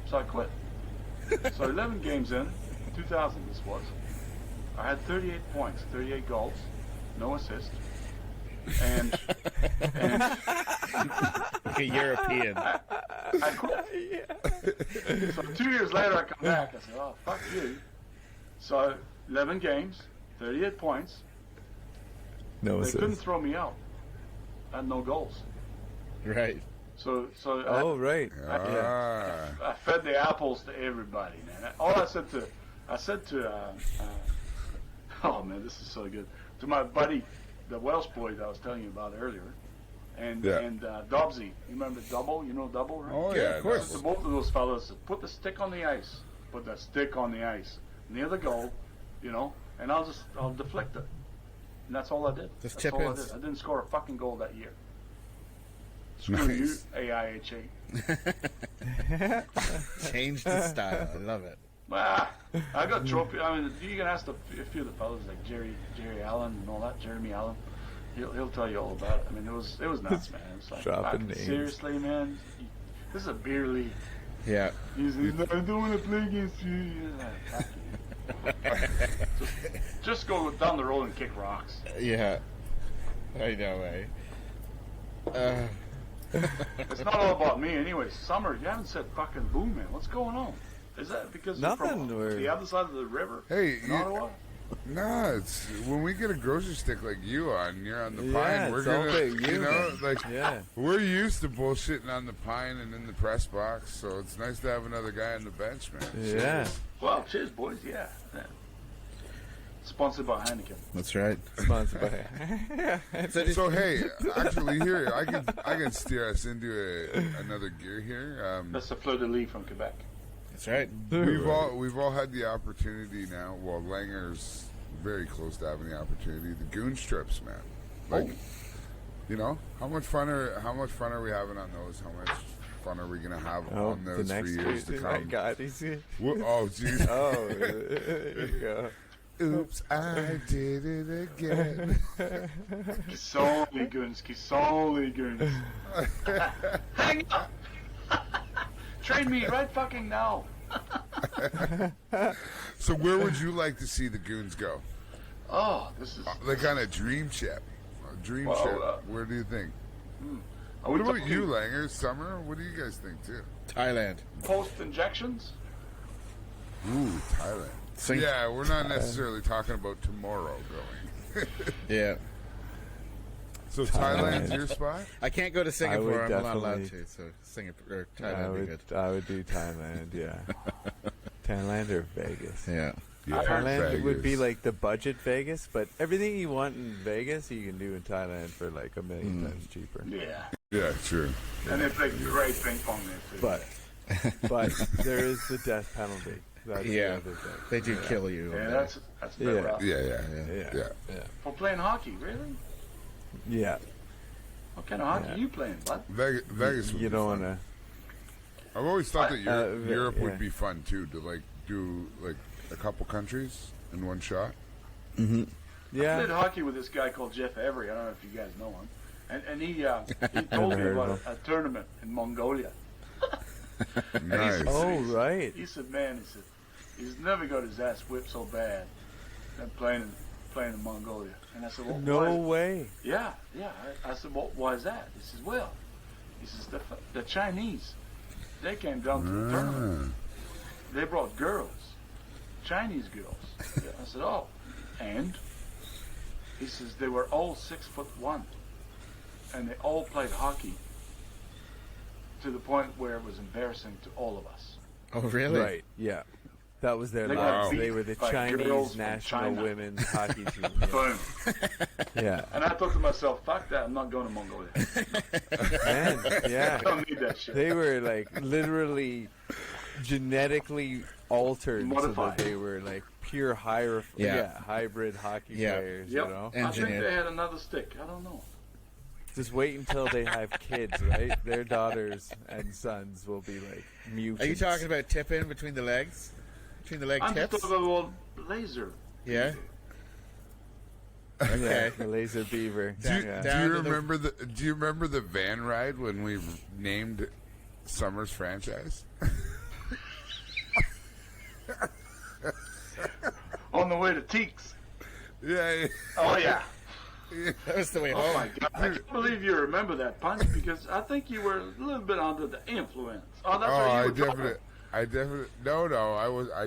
So I quit. So 11 games in, 2000 this was, I had 38 points, 38 goals, no assists, and Like a European. I quit. So 2 years later, I come back. I said, "Oh, fuck you." So 11 games, 38 points. No They couldn't assist. throw me out. I had no goals. Right. So Oh, right. Ah. I fed the apples to everybody, man. All I said to, oh man, this is so good. To my buddy, the Welsh boy that I was telling you about earlier, and Dobbsy. You remember Double? You know Double, right? Oh Yeah, yeah, of course. To both of those fellas, put the stick on the ice. Put the stick on the ice near the goal, you know, and I'll deflect it. And that's all I did. Just That's tip all I ins. did. I didn't score a fucking goal that year. Screw Nice. you, AIHA. Changed the style. I love it. Ah, I got trophy. I mean, you can ask a few of the fellas like Jerry Allen and all that. Jeremy Allen, he'll tell you all about it. I mean, it was nuts, man. It was like, Dropping fucking names. seriously, man. This is a beer league. Yeah. He's like, "I don't want to play against you." You're like, "Fuck you." just go down the road and kick rocks. Yeah. I know, eh? It's not all about me, anyways. Summer, you haven't said fucking boo, man. What's going on? Is that because you're Nothing, from we're- the other side of the river? Hey, in you- Ottawa? Nah, it's when we get a grocery stick like you on, you're on the Yeah, pine. We're it's all gonna, about you you, know, man. like Yeah. we're used to bullshitting on the pine and in the press box, so it's nice to have another guy on the bench, man. Yeah. Well, cheers, boys. Yeah. Sponsored by Heineken. That's right. Sponsored by. So hey, actually, here I can steer us into another gear here. That's the fleur de lis from Quebec. That's right. We've all had the opportunity now. Well, Langer's very close to having the opportunity. The goon strips, man. Like, you know, how much fun are we having on those? How much fun are we gonna have Oh, on the those for next years to my come? God, he's here. Oh, jeez. Oh, there you go. Oops, I did it again. Qui sont les goons? Hang up! Train me right fucking now. So where would you like to see the goons go? Oh, this is. Like on a dream ship. A dream Well, ship. Where do you think? What about you, Langer? Summer? What do you guys think, too? Thailand. Post injections? Ooh, Thailand. Yeah, we're not necessarily talking about tomorrow going. Yeah. So Thailand's your spot? I can't go to Singapore. I'm not definitely- allowed to. So Singapore, or Thailand would be good. I would do Thailand, yeah. Thailand or Vegas. Yeah. Yeah, Thailand would be Vegas. like the budget Vegas, but everything you want in Vegas, you can do in Thailand for like $1 million times cheaper. Yeah. Yeah, true. And they play great ping pong there, too. But there is the death penalty. That's the Yeah. other thing. They do kill you. Yeah, that's a bit Yeah. rough. Yeah. For playing hockey, really? Yeah. What kind of hockey are you playing, bud? Vegas would You be don't fun. want I've always thought that Europe yeah. would be fun, too, to, like, do, like, a couple countries in one shot. to. I played Yeah. hockey with this guy called Jeff Avery. I don't know if you guys know him. And he told me heard about of a tournament in Mongolia. Nice. Oh, right. He said, man, he's never got his ass whipped so bad than playing in Mongolia. And I said, well, No why? way. Yeah. I said, well, why is that? He says, well, the Chinese, they came down to the tournament. They brought girls, Chinese girls. I said, oh, and? He says, they were all 6'1", and they all played hockey to the point where it was embarrassing to all of us. Oh, really? Right. Yeah. That was their They got lives. beat They were the by Chinese girls from national China. women's hockey team. Boom. Yeah. And I thought to myself, fuck that, I'm not going to Mongolia. Man, yeah. I don't need that shit. They were like literally genetically altered so Modified. that they were like pure hybrid hockey Yeah. players, Yep. you know? I think Engineered. they had another stick. I don't know. Just wait until they have kids, right? Their daughters and sons will be like mutants. Are you talking about tipping between the legs? Between the leg I'm just tips? talking about laser. Yeah. Yeah, Okay. the laser beaver. Do you, Yeah. do Down you to the- remember do you remember the van ride when we named Summer's franchise? On the way to Teeks. Yeah. Oh, yeah. That was the way Oh, home. my God. I can't believe you remember that punch because I think you were a little bit under the influence. Oh, that's right. You were driving. I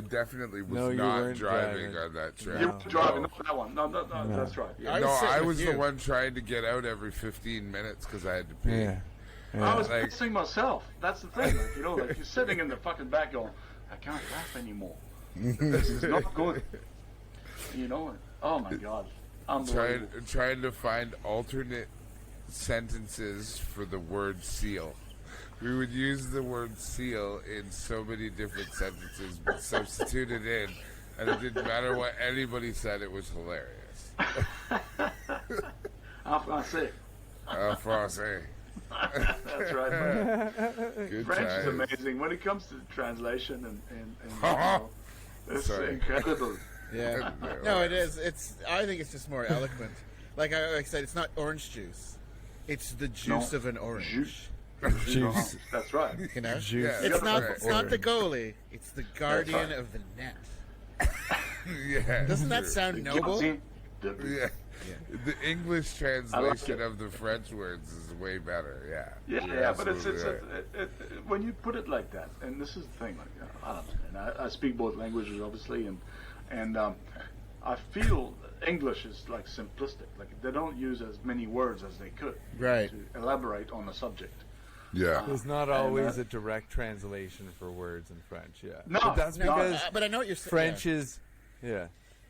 definitely was No, you not weren't driving driving. on that trip. You were driving. Not that one. No, that's right. Yeah. I was No, sitting I with was the you. one trying to get out every 15 minutes because I had to pee. Yeah. I was Like- pissing myself. That's the thing. Like, you know, like you're sitting in the fucking back going, I can't laugh anymore. This is not good. You know? Oh my God. Unbelievable. Trying to find alternate sentences for the word seal. We would use the word seal in so many different sentences, but substitute it in, and it didn't matter what anybody said, it was hilarious. En français. Français. That's right. Man. Good French is times. amazing when it comes to translation and you know, it's Sorry. incredible. Yeah. No, it is. I think it's just more eloquent. Like I said, it's not orange juice. It's the juice of an orange. Juice. Juice. That's right. You know? Juice. Yeah. It's not. Right. It's not the goalie. It's the guardian of the net. Yeah. Doesn't that sound noble? Yeah. The English translation of the French words is way better. Yeah. Yeah, You're yeah, but it's absolutely right. when you put it like that, and this is the thing. Like I don't know, and I speak both languages, obviously, and I feel English is like simplistic. Like they don't use as many words as they could Right. to elaborate on a subject. Yeah. There's not always a direct translation for words in French, yeah. No, but that's no, because But I know what you're saying. French is,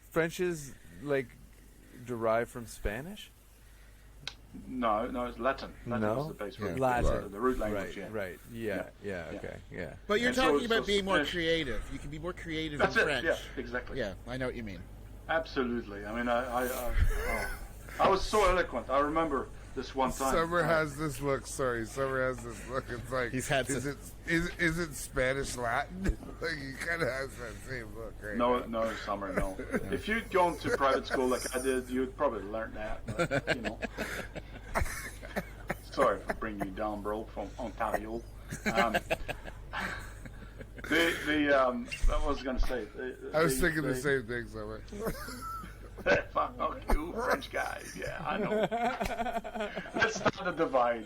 French is like derived from Spanish. No, it's Latin. Latin No? is the base word. Latin. The root language. Right. Yeah. Yeah. Okay. Yeah. But you're And so- talking about so being more Spanish- creative. You can be more creative That's in it. French. Yeah, exactly. Yeah, I know what you mean. Absolutely. I mean, I was so eloquent. I remember this one time. Summer has this look. Sorry, Summer has this look. It's like He's had is to- it Spanish Latin? Like he kind of has that same look, right? No, Summer, no. If you'd gone to private school like I did, you'd probably learn that. But, you know. Sorry for bringing you down, bro, from Ontario. What was I going to say? I was thinking the same thing, Summer. Fuck you, French guys. Yeah, I know. Let's start a divide.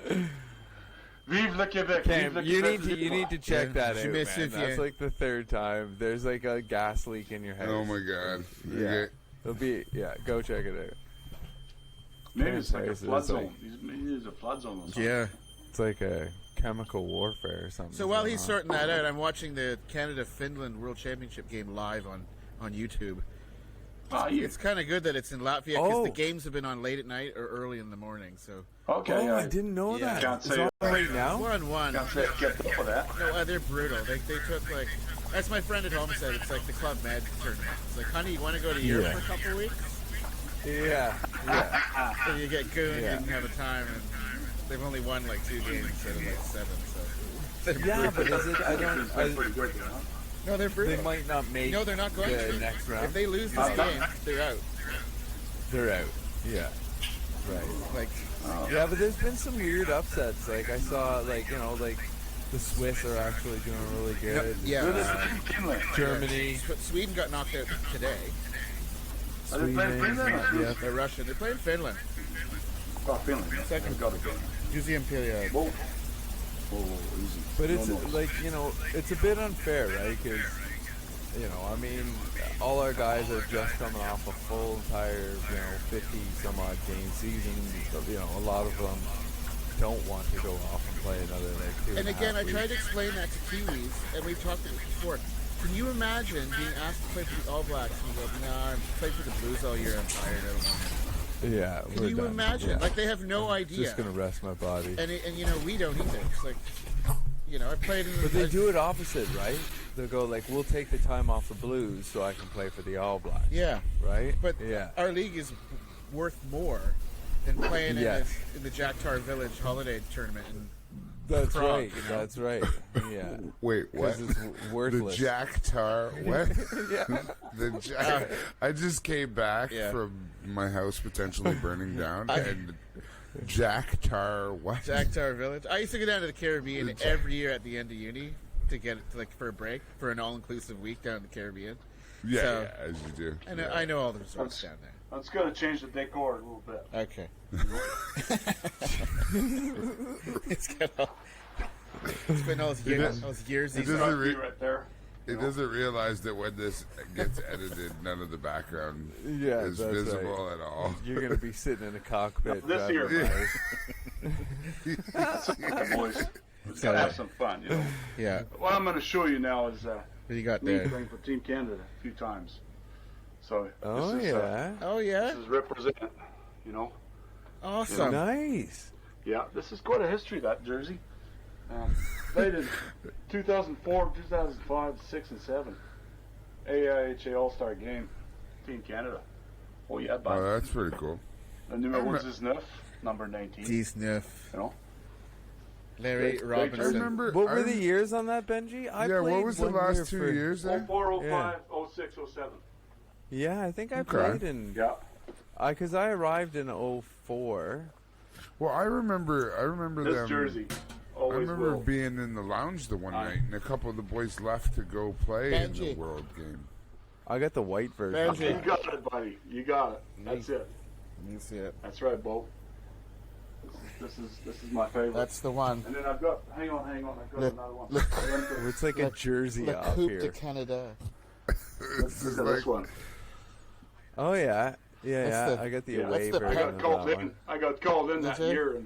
Vive le Québec. Cam, Vive le you Québec. need to check that Je out, me man. souviens. That's like the third time. There's like a gas leak in your house. Oh my god. Yeah. Okay. It'll be go check it out. Maybe it's like a It's flood like- zone. Maybe there's a flood zone or something. Yeah. It's like a chemical warfare or something. So while going he's on. sorting that out, I'm watching the Canada-Finland World Championship game live on YouTube. It's kind of good that it's in Latvia because Oh. the games have been on late at night or early in the morning. So Okay. Oh, I didn't know Yeah. that. Can't It's say on it. right now. 1-1. Can't say get up for that. No, they're brutal. They took like, as my friend at home said, it's like the Club Med tournament. It's like, honey, you want to go to Europe Yeah. for a couple of weeks? Yeah. So you get gooned, Yeah. didn't have a time, and they've only won like 2 games instead of like 7. So Yeah, but is it? I don't. It's pretty good, huh? no, they're brutal. They might not make. No, they're not going the to. next If round. they lose this game, they're out. They're out. Yeah. Right. Like, Yeah, but there's been some weird upsets. Like I saw, like the Swiss are actually doing really good. yeah. Finland. Germany, Sweden got knocked out today. Are they playing Finland? yeah. They're Russian. They're playing Finland. Oh, Finland. Yeah. Second. Got it. Museum Imperial. Whoa. Whoa, easy. But it's No, no. like it's a bit unfair, right? Because I mean, all our guys are just coming off a full entire 50 some odd game season. A lot of them don't want to go off and play another like 2. And again, I tried to explain that to Kiwis, and we've talked about it before. Can you imagine being asked to play for the All Blacks and you go, "Nah, I've played for the Blues all year. I'm tired. I don't want to." Yeah. Can you imagine? Yeah. Like they have no idea. Just gonna rest my body. And we don't either. It's like, I played in. But they do it opposite, right? They'll go like, we'll take the time off the Blues so I can play for the All Blacks. Yeah, Right? but yeah. our league is worth more than playing Yes. in the Jack Tar Village holiday tournament. And That's Prague, right. That's right. Yeah. Wait, what? Because it's The worthless. Jack Tar what? yeah. The Jack. I just came back Yeah. from my house potentially burning down, and Jack Tar what? Jack Tar Village. I used to go down to the Caribbean every year at the end of uni to get for a break for an all-inclusive week down in the Caribbean. Yeah, So- yeah, as you do. And yeah. I know all the resorts down there. That's going to change the decor a little bit. Okay. It's been all those years. It These doesn't Be right there. It doesn't realize that when this gets edited, none of the background Yeah, is that's visible at all. You're gonna be sitting in a cockpit. This driving year. by. Yeah, boys. Let's gotta have some fun, yeah. What I'm going to show you now is What do you got me there? playing for Team Canada a few times. So Oh this is, yeah. Oh yeah. this is represent. Awesome. Nice. Yeah, this is quite a history, that jersey. Played in 2004, 2005, 6, and 7. AIHA All-Star Game. Team Canada. Oh, yeah, Oh, but that's pretty cool. the number 19, number 19. D-Sniff. Great Larry I Robinson. remember. What were the years on that, Benji? I Yeah, played what was the one year last 2 for- years there? 04, 05, 06, 07. Yeah, I think I Okay. played in. Yeah. Because I arrived in 04. Well, I remember This them. jersey. I Always remember will. being in the lounge the one Aye. night, and a couple of the boys left to go play in the Benji. World Game. I got the white version. Benji. You got it, buddy. You got it. That's it. You see it. That's right, Bo. This is my favorite. That's the one. And then I've got. Hang on. I've got Look- another one. look. It's like a jersey Le off Coupe de here. Canada. This is Look at this like one. Oh yeah, yeah, That's yeah. the- I got the Yeah, away that's the version I of got called that in. one. I got called in That's that it? year,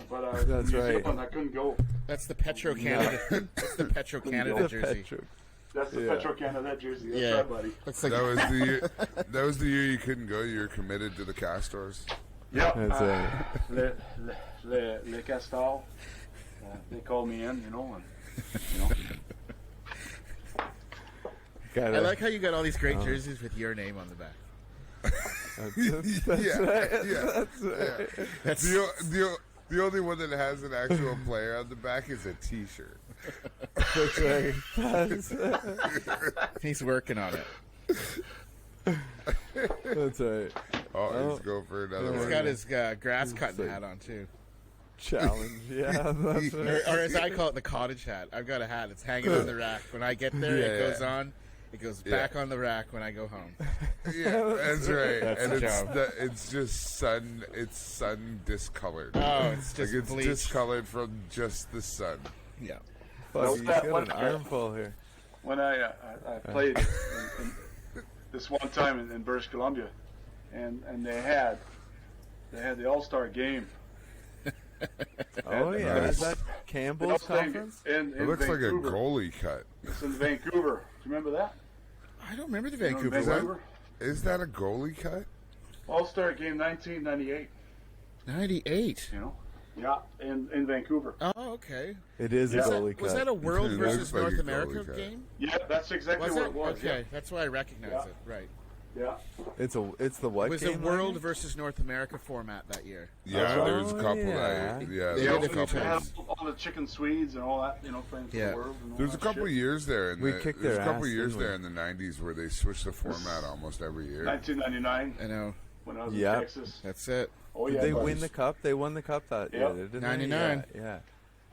but That's New right. Zealand, I couldn't go. That's the Petro Canada. That's the Petro Canada The jersey. Petro- That's the Yeah. Petro Canada jersey. That's Yeah. right, buddy. Looks like that was the year. That was the year you couldn't go. You were committed to the Castors. Yeah. That's it. Le Castal. They called me in, and Gotta- I like how you got all these great jerseys with your name on the back. That's Yeah, right. yeah. That's right. That's The only one that has an actual player on the back is a T-shirt. That's right. That's, he's working on it. that's right. Oh, Oh. let's go for another He's one. got his grass cutting hat on too, Challenge. Yeah, that's right. or as I call it, the cottage hat. I've got a hat. It's hanging on the rack. When I get there, Yeah, it goes yeah. on. It goes back on the rack when I go home. Yeah, that's right. That's and the it's job. it's just sun. It's sun discolored. Oh, it's just like it's bleached. discolored from just the sun. Yeah. Fuck, you that got one an armful here. When I played in this one time in British Columbia, and they had the All-Star game. Oh yeah, Nice. is that Campbell's conference? It looks Vancouver. like a goalie cut. It's in Vancouver. Do you remember that? I don't remember the You know, in Vancouver one. Is that a goalie cut? All-Star game 1998. 98. You know? Yeah, in Vancouver. Oh, okay. It is a Yeah. goalie cut. Was that a World It versus looks like North a America goalie cut. game? Yeah, that's exactly Was what it? it was. Okay, that's why I recognize Yeah. it. Right. Yeah. It's the what It was a game? World versus North America format that year. Yeah, Oh, there was a couple. yeah. Yeah, They there did was a a few couple. They had times. all the chicken Swedes and all that, you know, playing for Yeah. the world. And all There's a that couple shit. years there. In We the, kicked there's their a couple ass, years didn't we? there in the 90s where they switched the format almost every year. 1999 I know. when I was Yeah. in Texas. That's it. Oh Did yeah. they buddies. win the cup? They won the cup that year, Yep. didn't they? 99. Yeah.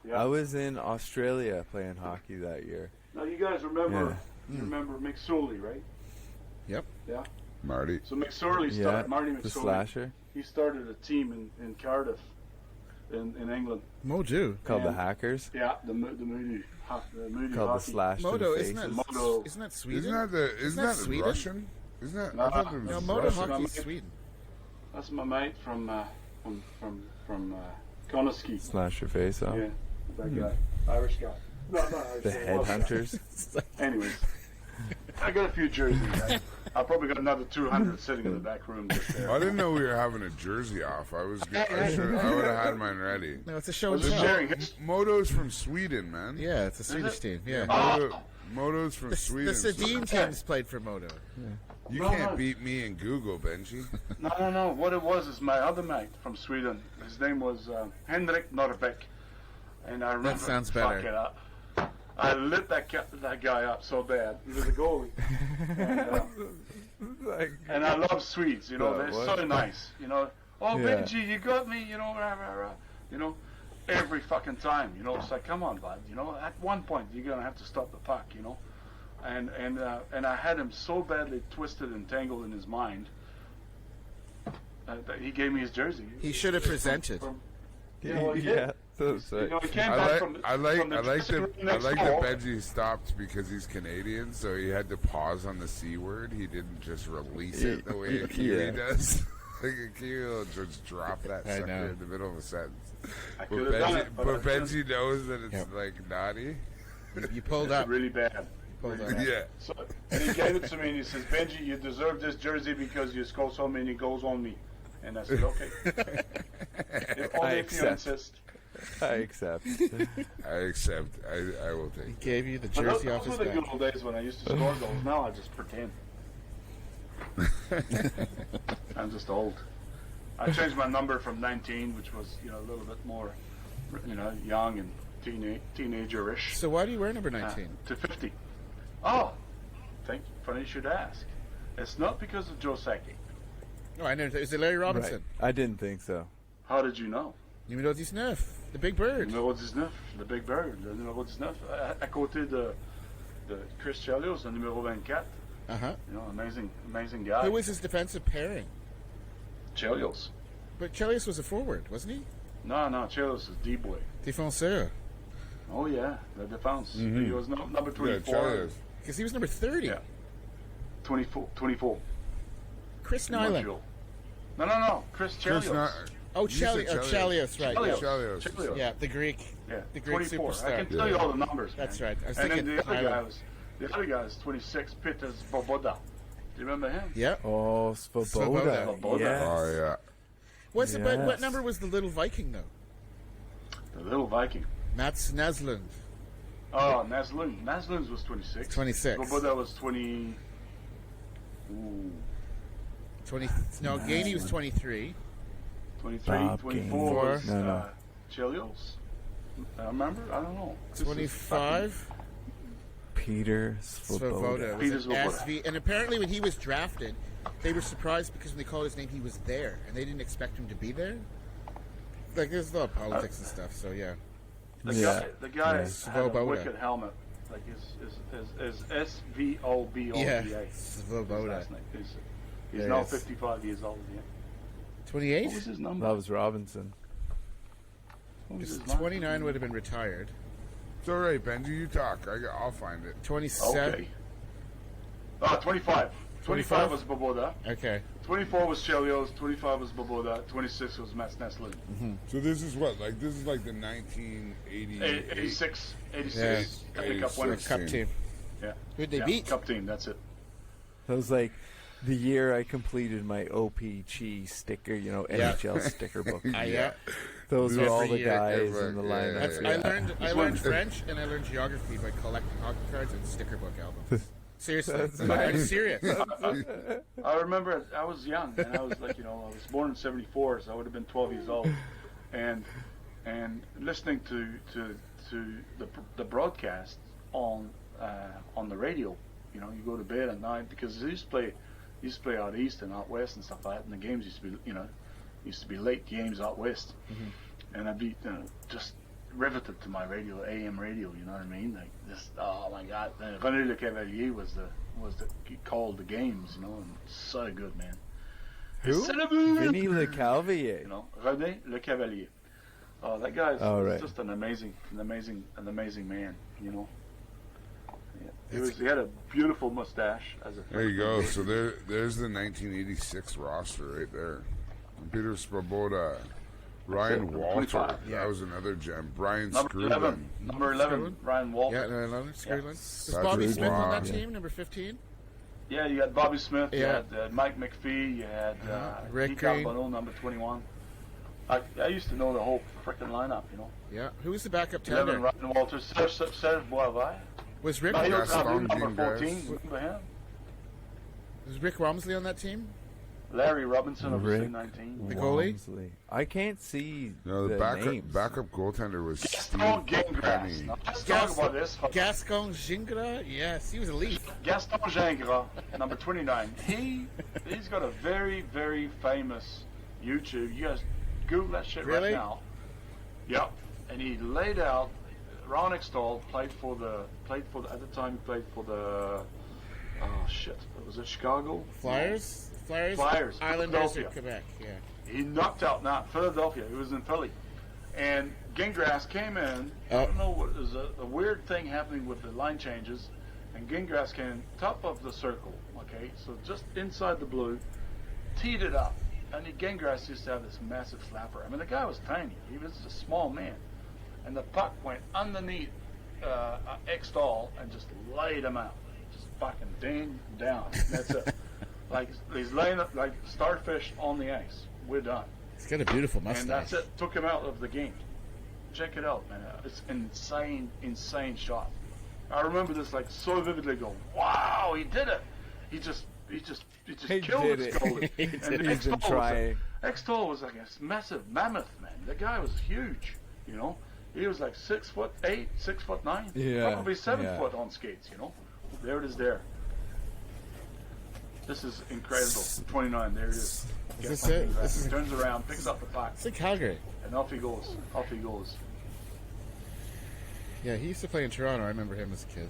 Yeah. I was in Australia playing hockey that year. Now you guys remember Mick Sorley, right? Yep. Yeah. Marty. So Mick Sorley Yeah, started. Marty the McSorley. slasher He started a team in Cardiff, in England. Mojo. called the And- Hackers. Yeah, the Moody Called the hockey. Slash to Moto, the isn't faces. that, Moto. isn't that Sweden? Isn't that that Sweden? Russian? Isn't that? No, I thought it was No, That's Moto Russian. hockey is Russian. Sweden. That's my mate from Conaskey. Slash your face off. Yeah, that guy, Irish guy. No, Irish. The Welsh guy. headhunters. Anyways, I got a few jerseys. I probably got another 200 sitting in the back room just there. I didn't know we were having a jersey off. I would have had mine ready. No, it's a show and Just tell. sharing his. Moto's from Sweden, man. Yeah, it's a Swedish it? team. Yeah. Moto's from The Sweden. Sedin teams played for Moto. You No, can't no. beat me in Google, Benji. No. What it was is my other mate from Sweden. His name was Henrik Norbeck, and I remember. sounds fuck better. it up. I lit that guy up so bad. He was a goalie, and I love Swedes. You know, they're so nice. You know, oh Yeah. Benji, you got me. You know, rah, rah, rah. You know, every fucking time. You know, it's like, come on, bud. You know, at one point you're gonna have to stop the puck. You know, and I had him so badly twisted and tangled in his mind that he gave me his jersey. He should have presented. You know, he did. Yeah, that's You right. know, he came I back like, from I like, from the I like dressing that. room I next like that door. Benji stopped because he's Canadian, so he had to pause on the C word. He didn't just release it the way a Kiwi Yeah. does. Like a Kiwi will just drop that I sucker know. in the middle of a sentence. I But could have done Benji, it, but but I didn't. Benji knows that it's Yep. like naughty. You pulled It's up. really bad. Pulled up. Yeah. So, and he gave it to me and he says, Benji, you deserve this jersey because you score so many goals on me. And I said, okay. If only if you accept. insist. I accept. I accept. I will take. Gave you the But those, jersey off those his were the back. good old days when I used to score goals. Now I just pretend. I'm just old. I changed my number from 19, which was, you know, a little bit more, you know, young and teenager-ish, So why do you wear number 19? to 50. Oh, funny you should ask. It's not because of Joe Sakic. Oh, I never. Is it Larry Robinson? Right. I didn't think so. How did you know? Numéro 19, the big bird. Numéro 19, le Big Bird, le numéro 19, à côté de Chris Chelios, le numéro 24. Uh-huh. You know, amazing guy. Who was his defensive pairing? Chelios? But Chelios was a forward, wasn't he? No, Chelios is D-boy. Défenseur. Oh yeah, the defense. He was number Yeah, 24. Chelios. Because he was number 30. Yeah. 24. Chris in Nyland. Montreal. No. Chris Chelios. Chris not, Oh, You said Chelios, right. Chelios. Chelios. Chelios. Yeah, the Greek. Yeah, The Greek 24. superstar. I can tell you all the numbers. That's man. right. I was And then thinking the other Nyland. guy is 26. Peters Boboda. Do you remember him? Yeah. Oh, Svoboda. Svoboda. Yes. Oh yeah. What's Yes. What number was the little Viking, though? The little Viking. Mats Naslund. Oh, Naslund was 26. 26. Boboda was 20. Ooh, 20. No, Gainey was 23. 23, Bob 24 Gainey. was No. Chelios. I remember? I don't know. This is 25. Peter Svoboda Svoboda. was Peter an Svoboda. SV. And apparently when he was drafted, they were surprised because when they called his name, he was there. And they didn't expect him to be there. Like, there's a lot of politics and stuff, so yeah. The Yeah. guy Yeah. had a Svoboda. wicked helmet. Like is Svoboda. Yeah, His Svoboda. last name. He's There now he is. 55 years old. Yeah. 28? What was his number? That was Robinson. What was his 29 would have been retired. It's all right, Benji. You talk. I'll find it. 27. Okay. 25. 25 was Svoboda. Okay. 24 was Chelios. 25 was Svoboda. 26 was Mats Neslin. So this is what? Like this is like the 1988. 86. 86. Yeah. The Cup winners. Cup team. Yeah. Who'd they Yeah, beat? Cup team. That's it. That was like the year I completed my OPG sticker, Yeah. NHL sticker book. Yeah. Those were all Every the year. guys Yeah, in the yeah, lineup. yeah. I learned French and I learned geography by collecting hockey cards and sticker book albums. Seriously, I'm serious. I remember I was young, and I was like, I was born in '74, so I would have been 12 years old, and listening to the broadcast on the radio. You go to bed at night because they used to play out east and out west and stuff like that, and the games used to be late games out west, and I'd be just riveted to my radio, AM radio. You know what I mean? Like just, oh my God! René Le Cavalier was he called the games. And so good, man. Who? Vinny Le Calvier. René Le Cavalier. Oh, that guy is right. just an amazing man. Yeah. He had a beautiful mustache as a. There you go. So there's the 1986 roster right there. Peter Svoboda, Ryan Walter. 25. That was another gem. Brian Number Skrulin. 11. Number 11. Ryan Walter. Yeah, no, Leonard Skrulin. Was Patrick Bobby Smith on that Roy. team, number 15? Yeah, you had Bobby Smith, you Yeah. had Mike McPhee, you had Rick Pete Green. Albano, number 21. I used to know the whole freaking lineup, Yeah. Who was the backup 11, tender? Ryan Walter, Serge Boisvert. Was Rick Mario Gaston Travu, number Gingras. 14, remember him? was Rick Romsley on that team? Larry Robinson, obviously, Rick 19. The goalie? Walmsley. I can't see No, the names. backup goaltender was Steve Gaston Gingras. Penny. Now, let's talk about this. Gaston Gingras? Yes, he was elite. Gaston Gingras, number 29. He's got a very, very famous YouTube. You guys Google that shit Really? right now. Yep. And he laid out. Ron Extall played for the at the time he played for the was it Chicago? Flyers? Flyers? Flyers, Islanders or Philadelphia. Quebec, yeah. He knocked out Philadelphia. He was in Philly. And Gingras came in. I don't know what was a weird thing happening with the line changes. And Gingras came in top of the circle. Okay, so just inside the blue, teed it up. And Gingras used to have this massive slapper. I mean, the guy was tiny. He was a small man. And the puck went underneath Extall and just laid him out. Just fucking ding down. That's it. Like he's laying up like starfish on the ice. We're done. He's got a beautiful mustache. And that's it. Took him out of the game. Check it out, man. It's an insane shot. I remember this like so vividly. Going, wow, he did it. He just killed did his it. goalie. He's And been Extall trying. Extall was like a massive mammoth, man. The guy was huge. He was like 6'8", 6'9", Yeah, probably 7 yeah. foot on skates. There it is. There. This is incredible. 29. There it is. Is this it? This is Turns around, picks up the puck, it's like Calgary. and off he goes. Off he goes. Yeah, he used to play in Toronto. I remember him as a kid.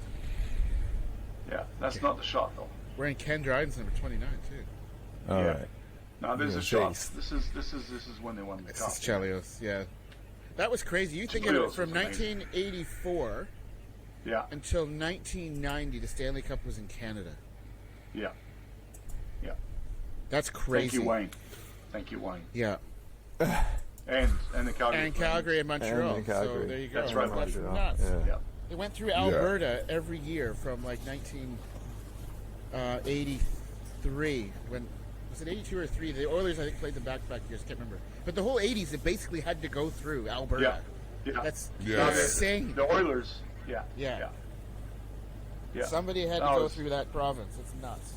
Yeah, that's not the shot though. Wearing Ken Dryden's number 29 too. All Yeah. right. Now there's Yeah, a shot. thanks. This is when they won the This cup. is Chelios, yeah. That was crazy. You think of Chelios it from was amazing. 1984 Yeah, until 1990, the Stanley Cup was in Canada. yeah. That's crazy. Thank you, Wayne. Yeah. And the Calgary. And Calgary and Montreal. And Calgary. So there you go. That's right, That's Montreal. nuts. Yeah. Yeah. It went through Alberta every year from like 1983. When was it 82 or 3? The Oilers, I think, played them back-to-back years. Can't remember. But the whole 80s, it basically had to go through Alberta. Yeah. That's Yeah. insane. The Oilers. Yeah. Yeah. Yeah. Somebody had to That go was- through that province. It's nuts.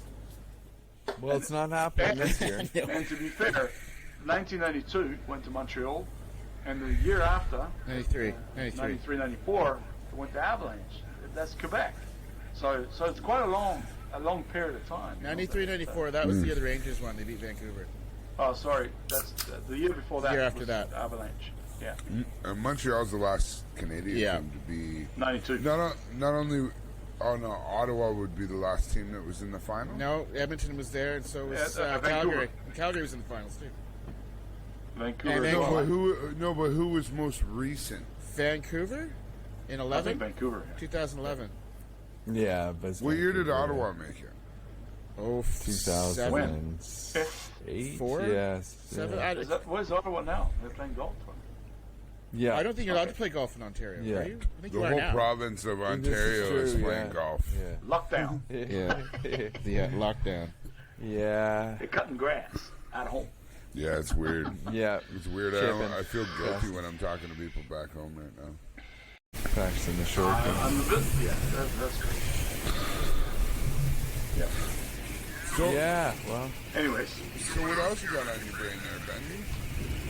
Well, it's not happening this year. And to be fair, 1992 went to Montreal, and the year after, 93. 93, 94, it went to Avalanche. That's Quebec. So it's quite a long period of time. 93, 94, that was the year the Rangers won. They beat Vancouver. Oh, sorry. That's the year before that. Year after was that. Avalanche. Yeah. Montreal's the last Canadian team to be 92. Not only. Oh no, Ottawa would be the last team that was in the final. No, Edmonton was there, and so was Calgary. Calgary was in the finals too. Vancouver. But who was most recent? Vancouver in 11. I think Vancouver. 2011. Yeah, but what year did Ottawa make it? Oh, 2008. 4? Yes. 7. Yeah. Where's Ottawa now? They're playing golf. Yeah. I don't think you're allowed to play golf in Ontario. Yeah. Are you? I think The you are whole now. province of Ontario is playing golf. Yeah. Lockdown. Yeah, lockdown. Yeah. They're cutting grass at home. Yeah, it's weird. Yeah. It's weird. I feel guilty when I'm talking to people back home right now. Practicing the short game. I'm a bit. Yeah, that's great. Yeah. So, well. Anyways. So what else you got on your brain there, Benji?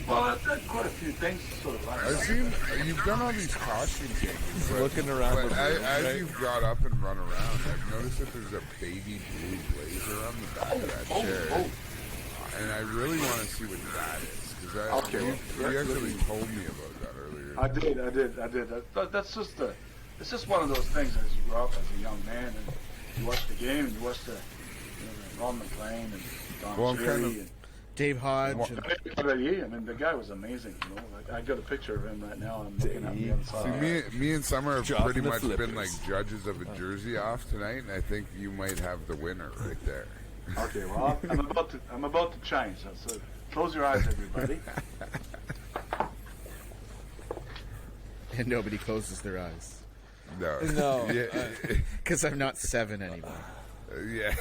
Well, I've done quite a few things sort of I've seen you've done all these costume changes. Looking around But the room, as right? you've got up and run around, I've noticed that there's a baby blue blazer on the back of that chair. And I really want to see what that is. Because you actually told me about that earlier. I did. That's just it's just one of those things as you grow up as a young man and you watch the game and you watch the Ron McLean and Don Cherry and Dave Hodge. I mean, the guy was amazing. You know, like, I got a picture of him right now. I'm looking at the other side. See, me and Summer have pretty much been flippers. like judges of a jersey off tonight, and I think you might have the winner right there. Okay, well, I'm about to change. So close your eyes, everybody. And nobody closes their eyes. No. Yeah. Because I'm not 7 anymore. Yeah.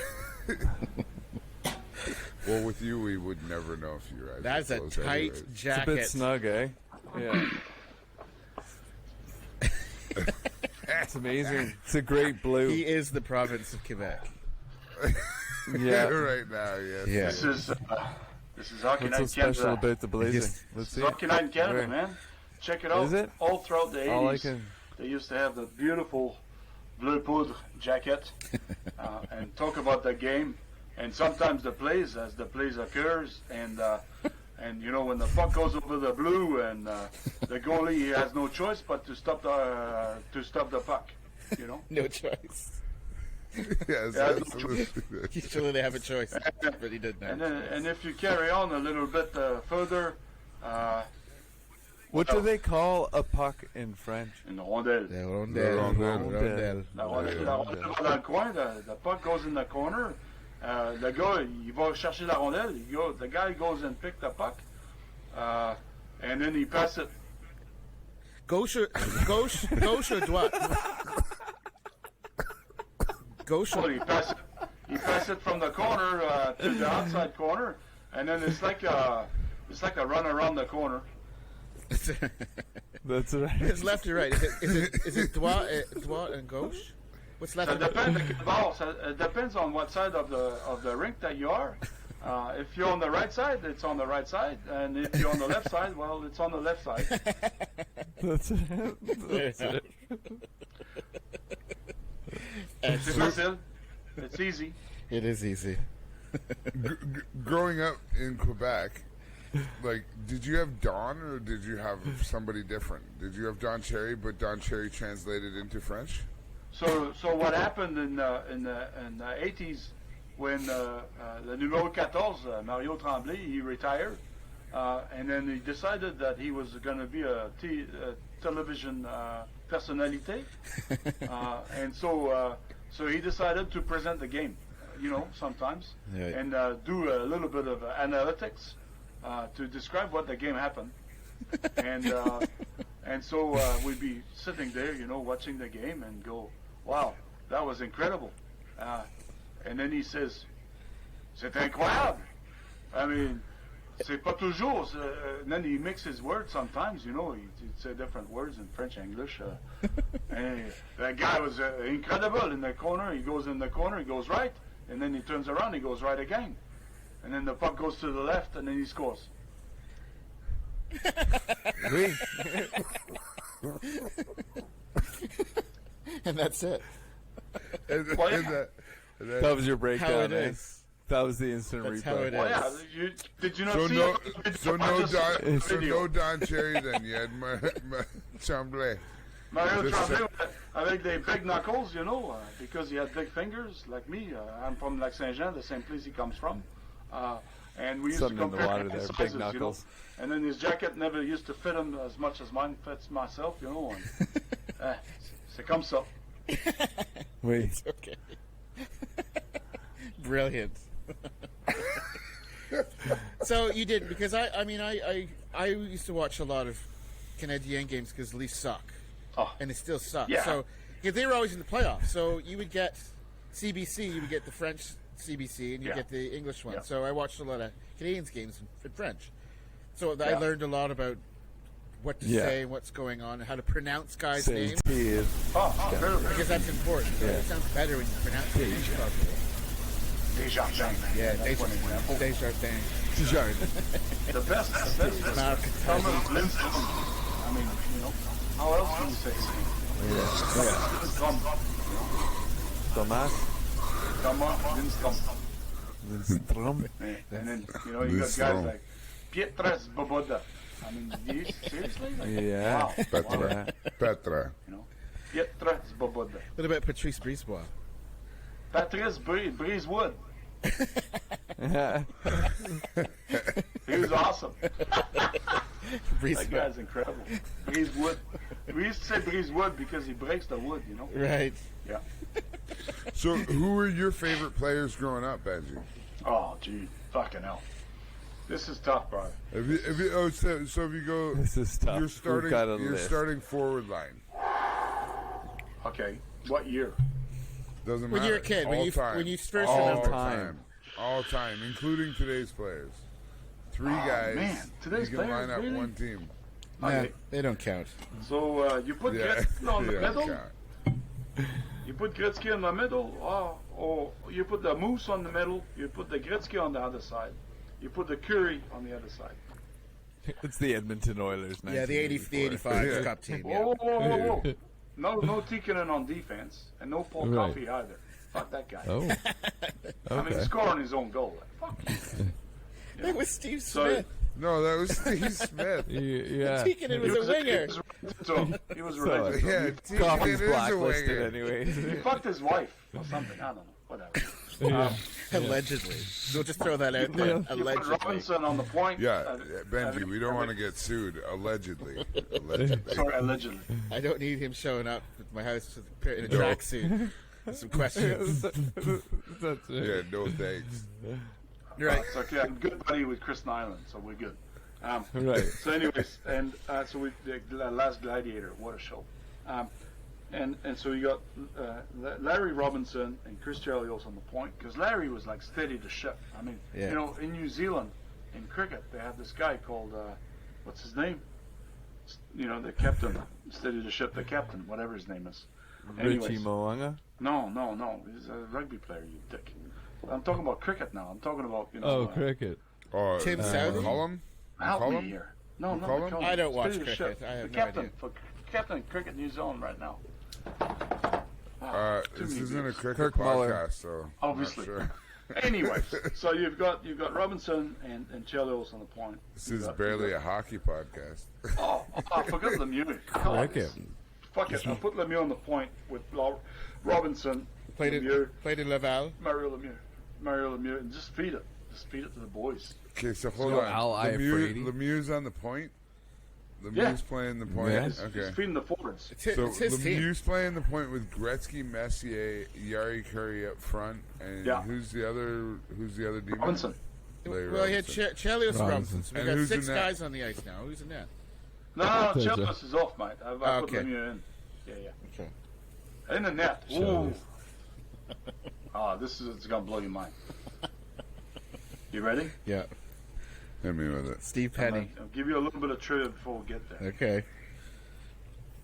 Well, with you, we would never know if your eyes That's were a closed tight anyways. jacket. It's a bit snug, eh? Yeah. It's amazing. It's a great blue. He is the province of Quebec. Yeah. Right now, yes. Yeah. This is Hockey What's Night so special Canada. about the blazing? Yes. Let's It's see. Hockey Night in Canada, Where? man. Check it out. Is it? All throughout the 80s, All I can. they used to have the beautiful bleu poudre jacket and talk about the game and sometimes the plays as the plays occurs and you know when the puck goes over the blue and the goalie has no choice but to stop the puck, you know. No choice. Yes, Yeah, absolutely. Usually they have a choice, but he didn't have a choice. And if you carry on a little bit further, What do they call a puck in French? une rondelle. La rondelle. Rondelle. La rondelle va dans le coin, the puck goes in the corner. Le gars, il va chercher la rondelle. The guy goes and pick the puck, and then he pass it. Gauche or droite? Gauche Well, or... he pass it from the corner to the outside corner, and then it's like a run around the corner. That's right. It's left or right? Is it droite and gauche? What's left? It depends on what side of the rink that you are. If you're on the right side, it's on the right side, and if you're on the left side, well, it's on the left side. That's it. That's it. C'est facile. It's easy. It is easy. Growing up in Quebec, like, did you have Don or did you have somebody different? Did you have Don Cherry, but Don Cherry translated into French? So what happened in the 80s when the numéro 14, Mario Tremblay, he retired, and then he decided that he was going to be a television personnalité, and so he decided to present the game, you know, sometimes, Right. and do a little bit of analytics to describe what the game happened, and so we'd be sitting there, you know, watching the game and go, wow, that was incredible. And then he says, c'est incroyable. I mean, c'est pas toujours. And then he mixes words sometimes, you know, he'd say different words in French, English. And that guy was incredible in the corner. He goes in the corner, he goes right, and then he turns around, he goes right again. And then the puck goes to the left, and then he scores. Oui. And that's it. And Well, yeah. That was your breakdown. How it eh? is. That was the instant That's replay. how it is. Oh yeah, did you not So see no, it? so no Just Don, so video. no Don Cherry. Then you had Tremblay. Mario Just- Tremblay avec des big knuckles, you know, because he had big fingers like me. I'm from Lac Saint Jean, the same place he comes from. And we used Something to in the compare water there, sizes, big you know. knuckles. And then his jacket never used to fit him as much as mine fits myself, you know. And, c'est comme ça. Wait. Okay. Brilliant. So you did, because I used to watch a lot of Canadian games because the Leafs suck, and they still suck. Yeah. So they were always in the playoffs. So you would get CBC, you would get the French CBC, and you get the English one. Yeah. So I watched a lot of Canadians games in French. So I Yeah. learned a lot about what to say, and what's going on, and how to pronounce guys' Say names, teeth. Very because that's important. It sounds better when you pronounce their names properly. Desjardins. Yeah, That's one example. Desjardins. The best is Mark Thomas Lindstrom. I mean, you know, how else can you say his name? Lindstrom. Thomas. Thomas Lindstrom. Lindstrom. And then, you know, you got guys Lindstrom. like Pietras Boboda. I mean, seriously? Like, Yeah. Wow. Petra. Petra. You know, Pietras Boboda. What about Patrice Brisebois? Patrice Breezewood. He was awesome. That guy's incredible. Breezewood. We used to say Breezewood because he breaks the wood, you know? Right. Yeah. So, who were your favorite players growing up, Benji? Oh, gee. Fucking hell. This is tough, bro. So if you go, This is tough. you're We've got a starting, list. forward line. Okay. What year? Doesn't When matter. you were a kid, all when you time. first all remember. time, all time, including today's players. Three guys. man. Today's you can players, line up really? one team. Nah, they don't count. So you put Yeah, Gretzky on the yeah, middle. okay. You put Gretzky in the middle, or you put the Moose on the middle. You put the Gretzky on the other side. You put the Curry on the other side. It's the Edmonton Oilers. Yeah, the 85 Yeah. Cup team. Yeah. Whoa, whoa, whoa, whoa. No Tikkanen on defense, and no Paul Right. Coffey either. Fuck that guy. Oh, I mean, okay. scoring his own goal. Fuck you. That was Steve So- Smith. No, that was Steve Smith. Yeah. Tikkanen was a winger. He was related to him. Yeah, Coffee's Tikkanen is a blacklisted winger. anyways. He fucked his wife or something. I don't know. Whatever. Allegedly. We'll just throw that out there. Yeah. You put Allegedly. Robinson on the point. Yeah, Benji, we don't want to get sued. Allegedly. Allegedly. Sorry, allegedly. I don't need him showing up at my house in a tracksuit with some questions. That's it. Yeah, no thanks. Right. It's okay. I'm good buddy with Chris Nyland, so we're good. Right. So, anyways, and so we the Last Gladiator. What a show! And so you got Larry Robinson and Chris Chelios on the point because Larry was like steady the ship. I mean, Yeah. you know, in New Zealand, in cricket, they have this guy called what's his name? You know, the captain, steady the ship, the captain, whatever his name is. Richie Anyways. Moanga. No. He's a rugby player, you dick. I'm talking about cricket now. I'm talking about, you know. Oh, cricket. Oh, Tim Southey? Column? Help me Column? here. No, call him? McCollum. I don't watch Steady the cricket. ship. I have the no captain idea. for captain of cricket New Zealand right now. Too This many isn't a names. cricket Kirk Muller. podcast, so I'm not Obviously. sure. Anyways, so you've got Robinson and Chelios on the point. This is barely a hockey podcast. Oh, I forgot Lemieux. Cricket. Fuck it. I'll put Lemieux on the point with Robinson, Played Lemieux, in Laval. Mario Lemieux, and just feed it. Just feed it to the boys. Okay, so hold So on. Al Iafrate? Lemieux's on the point? Lemieux's Yeah. playing the point? Yeah. He's Okay. feeding the forwards. So It's his team. Lemieux's playing the point with Gretzky, Messier, Yari Curry up front, and Yeah. who's the other demon? Robinson. Larry Well, he had Robinson. Chelios and Robinson. Robinson. So we And got who's 6 in that? guys on the ice now. Who's in that? No, That's Chelios is off, mate. I put Okay. Lemieux in. Yeah. Okay. In the net. Ooh. Chelios. This is it's gonna blow your mind. You ready? Yeah. Hit me with it. Steve I'll Penny. give you a little bit of trivia before we get there. Okay.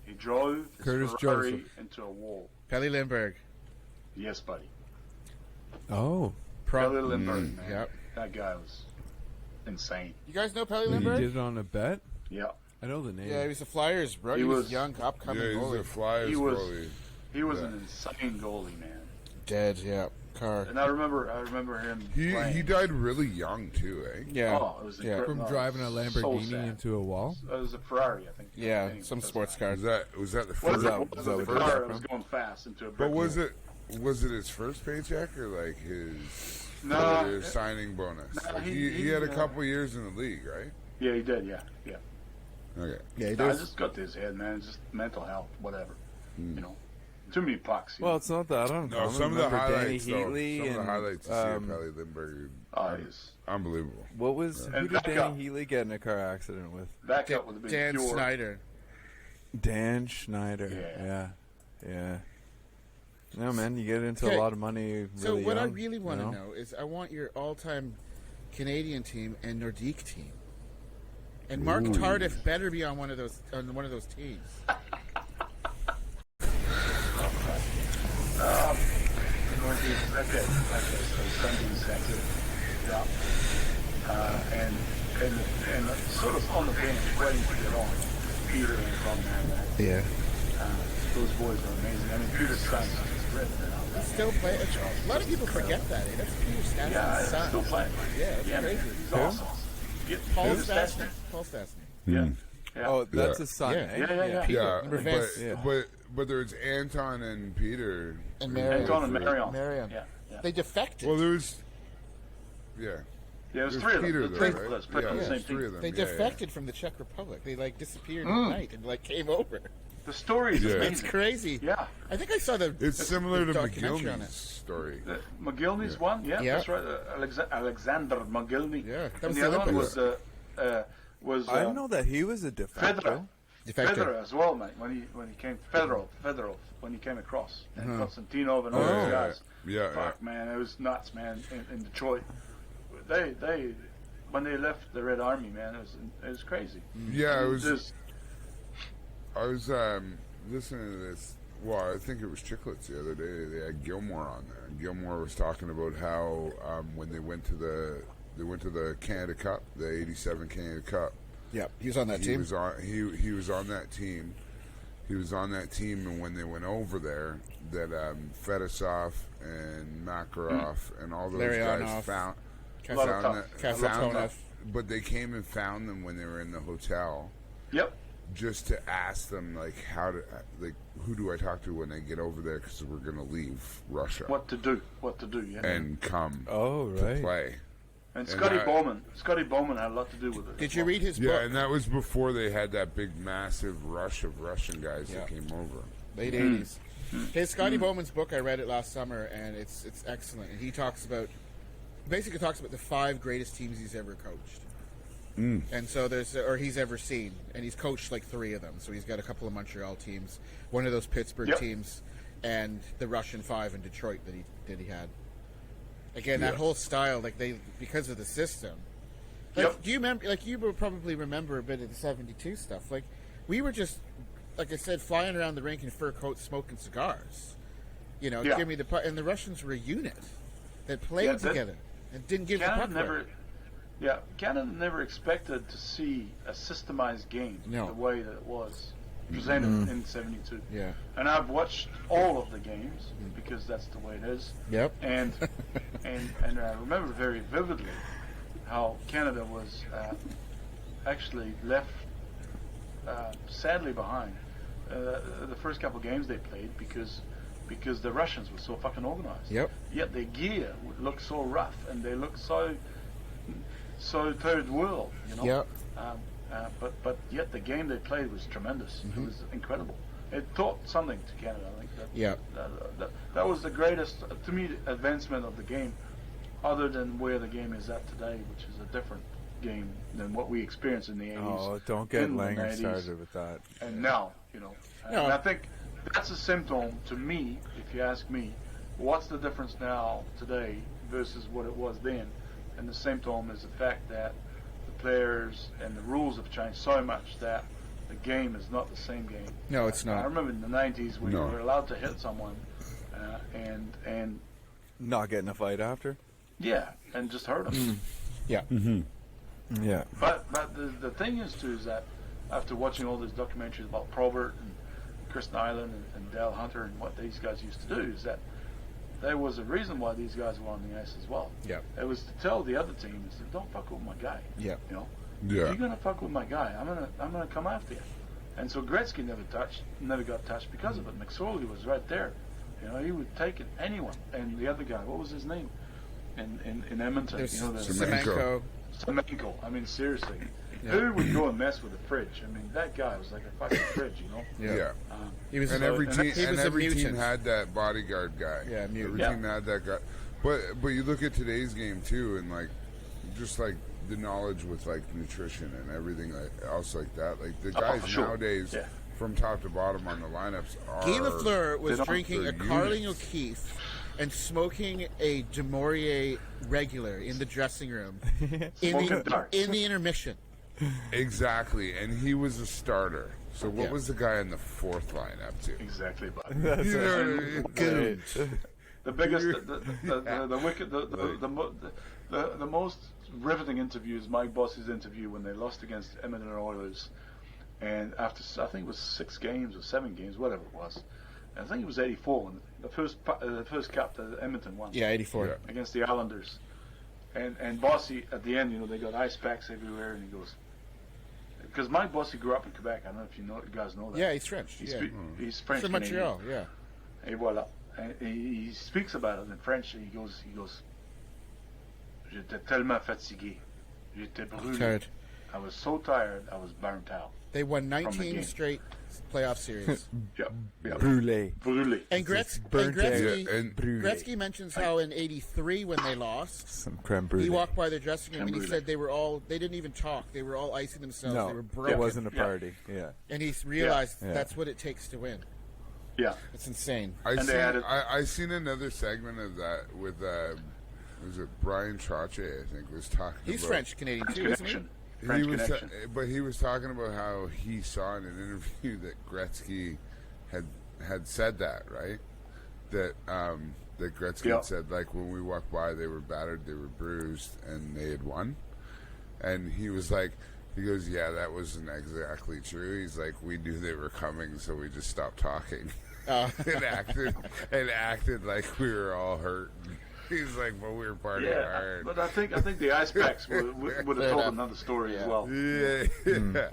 He drove his Curtis Ferrari Joseph. into a wall. Pelly Lindbergh. Yes, buddy. Oh, Pelly Lindbergh, man. Yep. That guy was insane. You guys know Pelly he Lindbergh? did it on a bet. Yeah. I know the name. Yeah, he was the Flyers, bro. He, He was was- young, upcoming Yeah, he's goalie. a Flyers He was- goalie. He was Yeah. an insane goalie, man. Dead, yeah. car. And I remember him. He playing. died really young too, eh? Yeah. Oh, it was Yeah. incredible. From driving a So Lamborghini sad. into a wall. It was a Ferrari, I think. Yeah, Anyway, some that's sports fine. cars. Was that the What first? is that- it? was that The where car that that was from? going fast into a brick. But was it his first paycheck or like his No. signing bonus? No, Like he- he had a he, couple years in the league, right? Yeah, he did. Yeah. Okay. Yeah, he I does. just got to his head, man. It's just mental health, whatever. You know, too many pucks. you Well, know. it's not that uncommon. No, some of the Remember highlights, Danny though. Heatley Some of the and, highlights you see of Kelly Lindbergh, He's unbelievable. what was who And did back Danny up. Heatley get in a car accident with? back up with a big Dan pure. Snyder. Dan Schneider. Yeah. No, man, you get into Okay. a lot of money. Really So what I young, really want you to know is I want your all-time Canadian team and Nordique team. And Mark Tardif better be on one of those teams. Okay. So Sunday's that's it. Yeah. And sort of on the bench, waiting to get on. Peter and from there. Yeah. Those boys are amazing. I mean, Peter's son is ripping it up. He's still playing. A lot of people forget that. Eh? That's Peter Stastny's Yeah, son. still playing. Yeah, that's Yeah, man. crazy. He's awesome. Paul Peter Stastny. Paul Stastny. Yeah. Yeah. Oh, that's Yeah. his son, Yeah. eh? Yeah. Peter. Yeah, Number Vince. but there's Anton and Peter And Marion. Anton and Marion. Marion. Yeah. They defected. Well, there's Yeah, there's there's three of them. Peter The there, three right? of us played on the Yeah, same there's three team. of them. they yeah, defected from the Czech Republic. They disappeared at night and came over. The story is Yeah. It's amazing. crazy. Yeah. I think I saw the. It's similar to documentary on McGillney's it. story. McGillney's one, yeah, Yeah. that's right. Alexander McGillney. Yeah, that and was the the other one Olympics. was I didn't know that he was a defector. Federer as well, mate. When he came Federer when he came across and Konstantinov and all Oh, those yeah, guys. yeah. Fuck, man, it was nuts, man. In Detroit, they when they left the Red Army, man, it was crazy. Yeah, it was. Just, I was listening to this. Well, I think it was Chicklets the other day. They had Gilmore on there, and Gilmore was talking about how when they went to the Canada Cup, the '87 Canada Cup. Yeah, he was on that He team. was on. He was on that team. He was on that team, and when they went over there, that Fedosov and Makarov and all those Larionov, guys found Kasatonov. them, but they came and found them when they were in the hotel, yep. just to ask them who do I talk to when they get over there, because we're going to leave Russia What to do? Yeah. and come Oh, to right. play. And and Scotty I- Bowman had a lot to do with it. Did as you well. read his Yeah, book? and that was before they had that big, massive rush of Russian guys that came over. Late '80s. His Scotty Bowman's book, I read it last summer, and it's excellent. And he basically talks about the 5 greatest teams he's ever coached. And so he's ever seen, and he's coached like 3 of them. So he's got a couple of Montreal teams, one of those Pittsburgh teams, and the Russian 5 in Detroit that he had. Again, that whole style, because of the system. Do you remember? Like, you will probably remember a bit of the '72 stuff. Like, we were just, like I said, flying around the rink in fur coats, smoking cigars. You know, give me the puck. And the Russians were a unit that played together and didn't give the puck away. Canada never expected to see a systemized game No. the way that it was presented in '72. Yeah. And I've watched all of the games because that's the way it is. Yep. And and I remember very vividly how Canada was actually left sadly behind the first couple of games they played because the Russians were so fucking organized. Yep. Yet their gear would look so rough and they looked so third world, you know. Yep. But yet the game they played was tremendous. It was incredible. It taught something to Canada. I think that was the greatest, to me, advancement of the game, other than where the game is at today, which is a different game than what we experienced in the 80s. Oh, don't get in the Langer 90s, started with that. And now, you know. No. And I think that's a symptom to me, if you ask me, what's the difference now, today, versus what it was then? And the symptom is the fact that the players and the rules have changed so much that the game is not the same game. No, it's not. I remember in the 90s when you were allowed to hit someone and Not getting a fight after? yeah, and just hurt them. Yeah. Yeah. But the thing is too is that after watching all these documentaries about Probert and Chris Nyland and Dale Hunter and what these guys used to do is that there was a reason why these guys were on the ice as well. Yeah. It was to tell the other team, don't fuck with my guy. Yeah. You know? Yeah. If you're gonna fuck with my guy, I'm gonna come after you. And so Gretzky never got touched because of it. McSorley was right there. You know, he would take it, anyone. And the other guy, what was his name? In Edmonton. There's you know, Semenko. Semenko. I mean, seriously. Who would go and mess with a fridge? I mean, that guy was like a fucking fridge, you know? Yeah. He was And so- every and team he was a every team mutant. had that bodyguard guy. Yeah, mutant. Every team had that guy. But you look at today's game too, and like just like the knowledge with like nutrition and everything else like that. Like the guys for sure. nowadays, Yeah. from top to bottom on the lineups are. Guy Lafleur was They don't- drinking a they're Carling units. O'Keefe and smoking a De Maurier regular in the dressing room Smoking darts. in the intermission. Exactly, and he was a starter. So what Yeah. was the guy in the fourth line up to? Exactly, but You know what I mean? Good. the biggest, the wicked, the most riveting interview is Mike Boss's interview when they lost against Edmonton Oilers, and after I think it was 6 games or 7 games, whatever it was, I think it was '84 when the first cap that Edmonton won. Yeah, 84. Yeah. Against the Islanders, and Bossy at the end, you know, they got ice packs everywhere, and he goes, because Mike Bossy grew up in Quebec. I don't know if you guys know that. Yeah, he's French. He's, Yeah. he's French. From Canadian. Montreal, yeah. Et voilà. And he speaks about it in French. He goes, j'étais tellement fatigué, j'étais brûlé. Tired. I was so tired, I was burnt out. They won From the 19 game. straight playoff series. Yep. Brûlé. Brûlé. And burnt Gretzky, Yeah, and- Brûlé. Gretzky mentions how in '83 when they lost, Some creme brulee. he walked by their dressing room and he Creme said they didn't even talk. They were all icing themselves. They were No, broken. it wasn't a party. Yeah. And he realized Yeah. that's what it takes to win. Yeah. It's insane. I seen another segment of that with was it Brian Trottier, I think, was talking He's about. French Canadian too, isn't he? Connection. French connection. But he was talking about how he saw in an interview that Gretzky had said that, right? That that Gretzky Yeah. had said, like, when we walked by, they were battered, they were bruised, and they had won. And he was like, he goes, yeah, that wasn't exactly true. He's like, we knew they were coming, so we just stopped talking and acted like we were all hurt. He's like, but we were partying Yeah, hard. but I think the ice packs would have told another story as well. Yeah.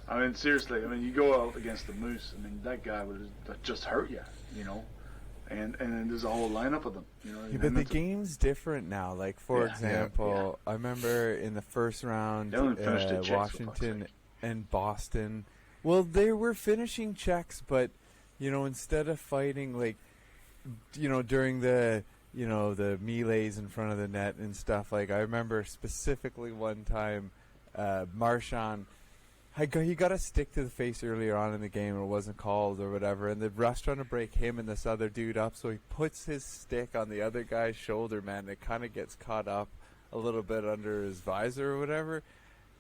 I mean, seriously. I mean, you go out against the Moose. I mean, that guy would have just hurt you, you know. And then there's a whole lineup of them, you know. Yeah, but the game's different now. Like, for Yeah. example, I remember in the first round, They only finished their checks, for fuck's Washington sake. and Boston. Well, they were finishing checks, but, you know, instead of fighting, like, you know, during the, you know, the melees in front of the net and stuff, like, I remember specifically one time, Marchand, he got a stick to the face earlier on in the game and it wasn't called or whatever, and the ref's trying to break him and this other dude up, so he puts his stick on the other guy's shoulder, man. It kind of gets caught up a little bit under his visor or whatever,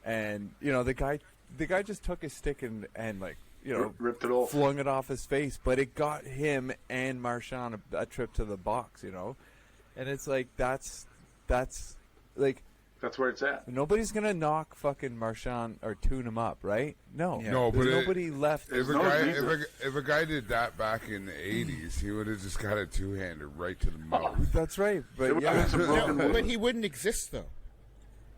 and, you know, the guy just took his stick and like, you know, ripped it off. flung it off his face, but it got him and Marchand a trip to the box, you know, and it's like that's like, That's where it's at. nobody's gonna knock fucking Marchand or tune him up, right? No, Yeah. No, There's but nobody left. If a, no guy, reason. if a guy did that back in the 80s, he would have just got a two-hander right to the mouth. That's right, There but would yeah, have been some broken No, but bones. he wouldn't exist though.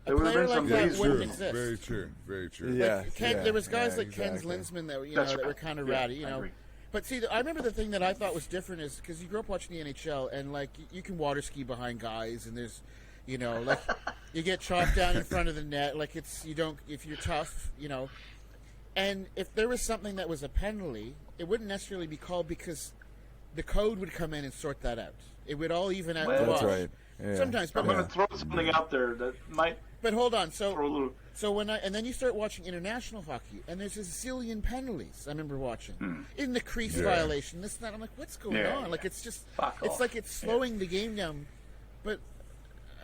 There would have player been some like that days. wouldn't True. exist. Very true. Very true. Yeah. Like Ken, there was guys like Ken exactly. Linsman that That's that were right. kind of Yeah, ratty, you I know. agree. But see, I remember the thing that I thought was different is because you grew up watching the NHL and like you can water ski behind guys and there's, you know, like you get chopped down in front of the net, like if you're tough, you know, and if there was something that was a penalty, it wouldn't necessarily be called because the code would come in and sort that out. It would all even out. Well, the that's wash. right. Yeah. Sometimes, but I'm going to throw something out there that might but hold on, throw a so. little. So and then you start watching international hockey, and there's a zillion penalties. I remember watching in the crease violation. This, that. I'm like, what's going Yeah, on? Like yeah. it's just, Fuck it's off. like it's slowing the game down. But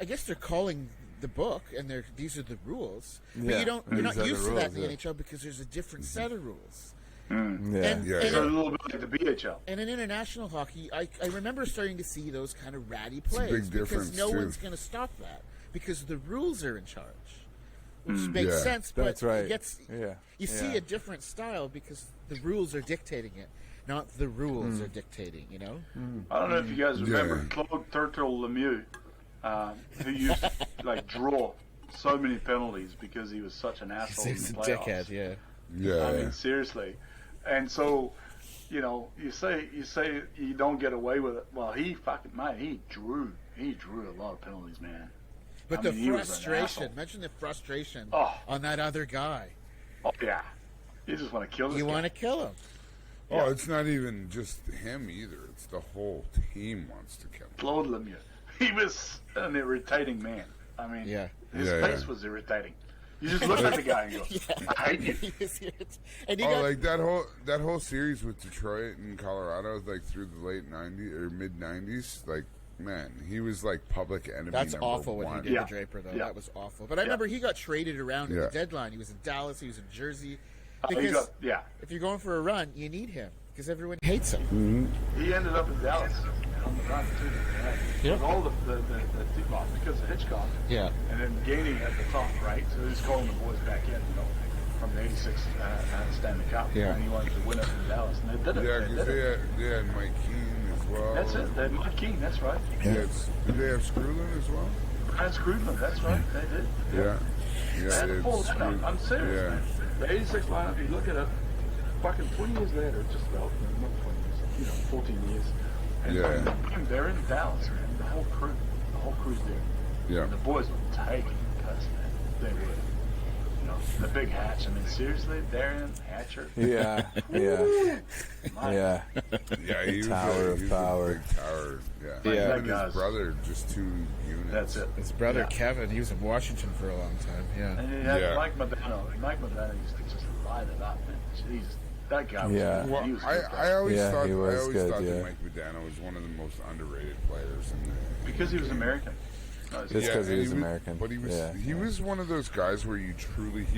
I guess they're calling the book, and these are the rules. But Yeah, you're not these are used the to that in rules, the NHL because there's a different set of rules. Yeah. And, Yeah, and, yeah. It's a little bit like the BHL. and in international hockey, I remember starting to see those kind of ratty a plays big because difference, no too. one's going to stop that because the rules are in charge. which makes Yeah, sense. But that's right. it gets, you see a different style because the rules are dictating it, not the rules are dictating. You know. I don't know if you guys remember Yeah. Claude Turtle Lemieux, who used to draw so many penalties because he was such an asshole in He's the a playoffs. dickhead. Yeah. Yeah. I mean, seriously. And so, you say you don't get away with it. Well, he drew a lot of penalties, man. But I the mean, he was an frustration, asshole. imagine the frustration Oh. on that other guy. Oh yeah, you just want to kill this You guy. want to kill him. Oh, it's not even just him either. It's the whole team wants to kill him. Claude Lemieux. He was an irritating man. I mean, Yeah. his Yeah, face yeah. was irritating. You just look at the guy and go, I hate you. And he Oh, got, like that whole series with Detroit and Colorado, like through the late '90s or mid '90s. Like, man, he was like public enemy. that's number awful when one. he did Yeah. the Draper, though. Yeah. That was awful. But I remember he got traded around at Yeah. the deadline. He was in Dallas. He was in Jersey. He Because got, if you're going for a run, you need him because everyone hates him. he ended up in Dallas on the run too. Yeah. With all the well, because of Hitchcock. Yeah. And then Gainey at the top, right? So he's calling the boys back in, from the '86 Stanley Cup. Yeah. And he wanted to win it in Dallas, and they did it. Yeah, They because did it. they had Mike Keane as well. That's it. They had Mike Keane. That's right. Did they have Screwlin as well? And Screwman. That's right. They did. Yeah. They Yeah. had they a had full lineup. Screw- I'm serious, Yeah. man. The '86 lineup. You look at it. Fucking 20 years later, just about not 20 years, 14 years. And Yeah. they're in Dallas, man. The whole crew's there. Yeah. And the boys were taking the piss, man. They were. The big hatch. I mean, seriously, Darian Hatcher. Yeah. My Yeah. Yeah, he was Tower of he was power. a big tower. Yeah. Yeah. Him That and guy's- his brother, just two units. That's it. His brother Yeah. Kevin, he was in Washington for a long time. Yeah. And you had Yeah. Mike Modano. Mike Modano used to just light it up, man. Jeez, that guy was, Yeah. Well, he was a I good guy. always Yeah, thought he was good, that yeah. Mike Modano was one of the most underrated players in the because he was American. No, Just Yeah, 'cause he and was American. But he was Yeah. he was one of those guys where he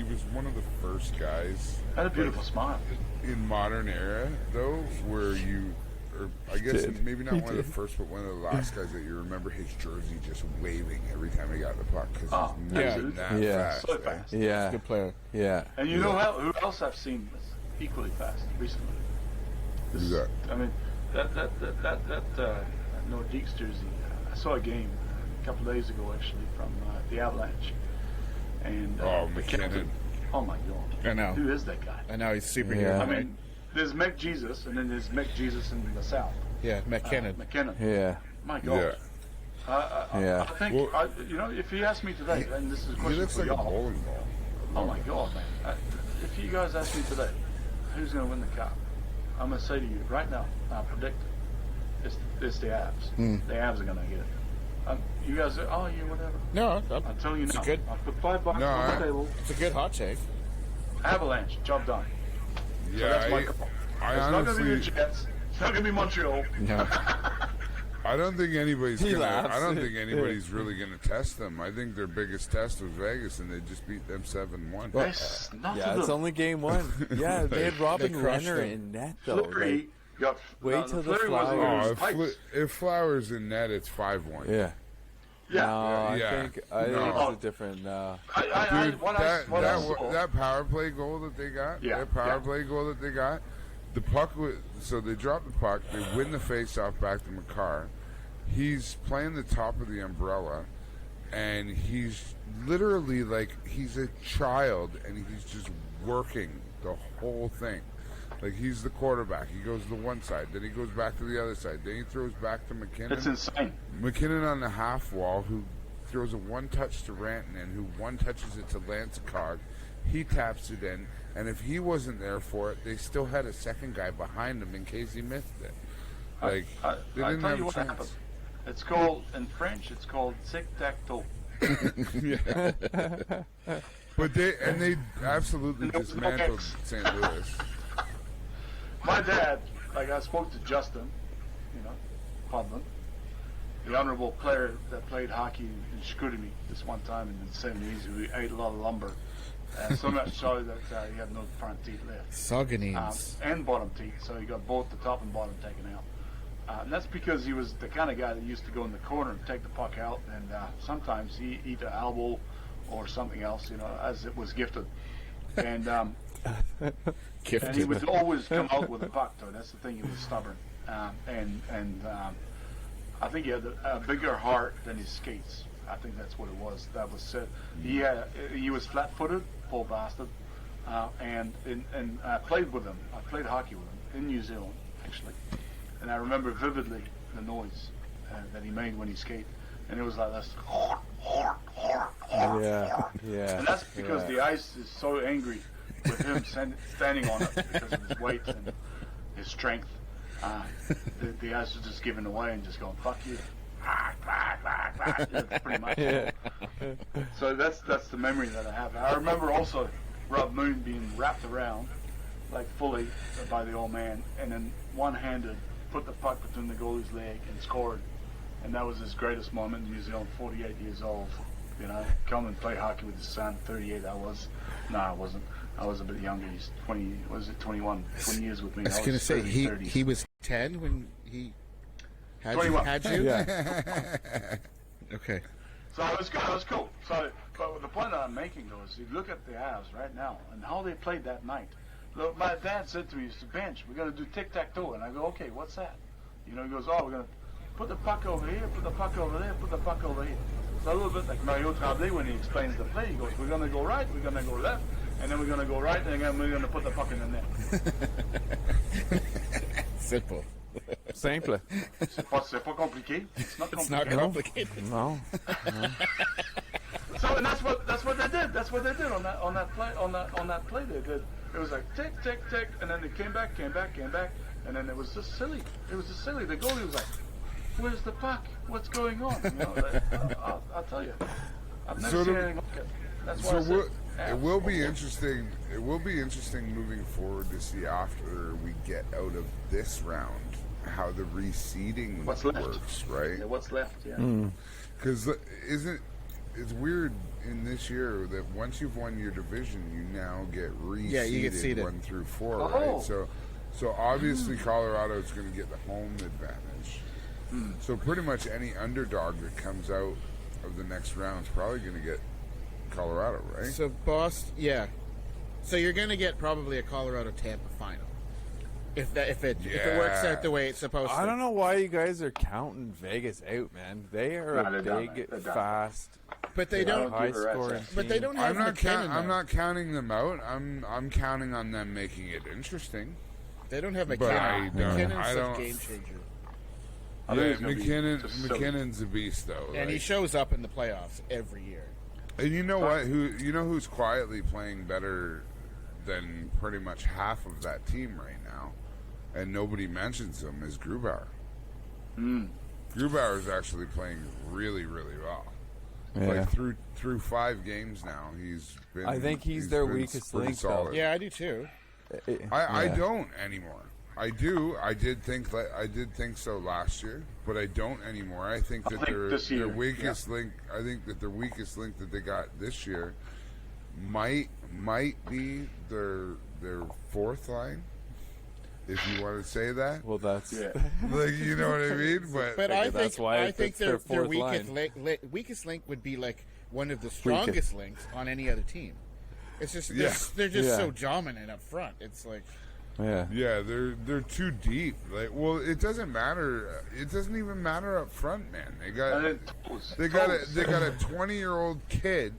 was one of the first guys had a beautiful smile. in modern era though where or I guess did. maybe not He one of the did. first, but one of the last guys that you remember his jersey just waving every time he got the puck because Oh, he's moving yeah. that Yeah. fast. So eh? fast. Yeah. Good player. Yeah. And you know who else I've seen equally fast recently? Who's that? I mean, that Nordiques jersey. I saw a game a couple of days ago actually from the Avalanche, and Oh, the McKinnon. captain. Oh my God! I know. Who is that guy? I know he's superhero. Yeah. I right? mean, there's Mick Jesus, and then there's Mick Jesus in the South. Yeah, McKinnon. McKinnon. Yeah. My God. Yeah. Yeah. I think, Well- if he asked me today, and this is a He question looks for like a y'all. bowling ball. Oh my God, man! If you guys ask me today, who's going to win the cup? I'm going to say to you right now, I predict it. It's the Avs. The Avs are going to get it. You guys, you whatever. No, I'm telling you it's now. a good, I'll put $5 No, on I- the table. it's a good hot take. Avalanche, job done. Yeah, So that's my call. I It's not going to be the honestly, Jets. It's not going to be Montreal. No. I don't think anybody's He gonna. laughs. I don't think anybody's really gonna test them. I think their biggest test was Vegas, and they just beat them 7-1. Well, It's not Yeah, to it's them. only game one. Yeah, they had Robin They crushed Renner them. in net though. Fleury got wait till the Fleury wasn't Flowers- even Oh, his pipes. if Flowers in net, it's 5-1. Yeah. Yeah. No, Yeah. I think No. it's a different. Dude, What I saw- that power play goal that they got, Yeah, that power yeah. play goal that they got, the puck was, so they drop the puck, they win the face-off back to McCarr. He's playing the top of the umbrella, and he's literally like he's a child, and he's just working the whole thing. Like he's the quarterback. He goes to one side, then he goes back to the other side, then he throws back to McKinnon. It's insane. McKinnon on the half wall, who throws a one-touch to Rantanen, who one-touches it to Landeskog. He taps it in, and if he wasn't there for it, they still had a second guy behind him in case he missed it. Like, they I didn't tell have you a what chance. happened. It's called, in French, it's called tic-tac-toe. Yeah. But they absolutely And there was no dismantled X. St. Louis. My dad, like I spoke to Justin, Potvin, the honorable player that played hockey in Chicoutimi this one time in the 70s, who ate a lot of lumber. So much so that he had no front teeth left. Saganines. And bottom teeth, so he got both the top and bottom taken out. And that's because he was the kind of guy that used to go in the corner and take the puck out, and sometimes he eat an elbow or something else, as it was gifted. And Gifted. and he would always come out with a puck, though. That's the thing. He was stubborn, I think he had a bigger heart than his skates. I think that's what it was. That was it. He was flat-footed, poor bastard, and I played with him. I played hockey with him in New Zealand, actually, and I remember vividly the noise that he made when he skated, and it was like this. Yeah. And that's because the ice is so angry with him standing on it because of his weight and his strength. The ice is just giving away and just going, fuck you. Pretty much. Yeah. So that's the memory that I have. I remember also Rob Moon being wrapped around, like fully, by the old man, and then one-handed put the puck between the goalie's leg and scored. And that was his greatest moment in New Zealand, 48 years old. Come and play hockey with his son, 38 I was. No, I wasn't. I was a bit younger. He's 20, 21, 20 years with me. I was going to say, he was 10 when he had 21. you? Yeah. Okay. So it was good. It was cool. So, but the point that I'm making, though, is you look at the Avs right now and how they played that night. Look, my dad said to me, he said, Bench, we're going to do tic-tac-toe. And I go, okay, what's that? He goes, we're going to put the puck over here, put the puck over there, put the puck over here. So a little bit like Mario Tremblay when he explains the play. He goes, we're going to go right, we're going to go left, and then we're going to go right, and then we're going to put the puck in the net. Simple. Simple. C'est pas compliqué. It's not complicated. It's not complicated. No. So and that's what they did. That's what they did on that play. They did. It was like tick, tick, tick, and then they came back, and then it was just silly. The goalie was like, "Where's the puck? What's going on?" I'll tell you. I've never seen anything like it. That's why I said, it will be interesting. It will be interesting moving forward to see after we get out of this round how the reseeding What's works, left. right? Yeah, what's left? Yeah. Because it's weird in this year that once you've won your division, you now get reseeded, Yeah, you get seeded. 1 through 4, Oh. right? So obviously Colorado is going to get the home advantage. So pretty much any underdog that comes out of the next round is probably going to get Colorado, right? So Boston, yeah. So you're going to get probably a Colorado-Tampa final. If it works out the way it's supposed to. I don't know why you guys are counting Vegas out, man. They are No, a they're done, big, man. They're done. fast, But they don't. high give a rat's scoring ass. But they team. don't have McKinnon. I'm though. not counting them out. I'm counting on them making it interesting. They don't have But McKinnon. McKinnon's I a don't. game changer, I Yeah, think it's gonna be just silly. McKinnon's a beast, though. and he like- shows up in the playoffs every year. And you know what? Who's quietly playing better than pretty much half of that team right now, and nobody mentions him, is Grubauer. Grubauer is actually playing really, really well. Yeah. Like through 5 games now, he's been. I think he's their been weakest pretty link, though. solid. Yeah, I do too. I Yeah. don't anymore. I do. I did think so last year, but I don't anymore. I think that this year, their weakest link. I think that their weakest link that they got this year might be their fourth line, if you want to say that. Well, that's Yeah. Like, you know what I mean? But I that's think why I it's think their their fourth weakest link would be like one of the strongest links on any other team. It's just they're just Yeah. so dominant up front. It's like yeah. Yeah, they're too deep. Like, well, it doesn't matter. It doesn't even matter up front, man. They And got then they got a 20-year-old kid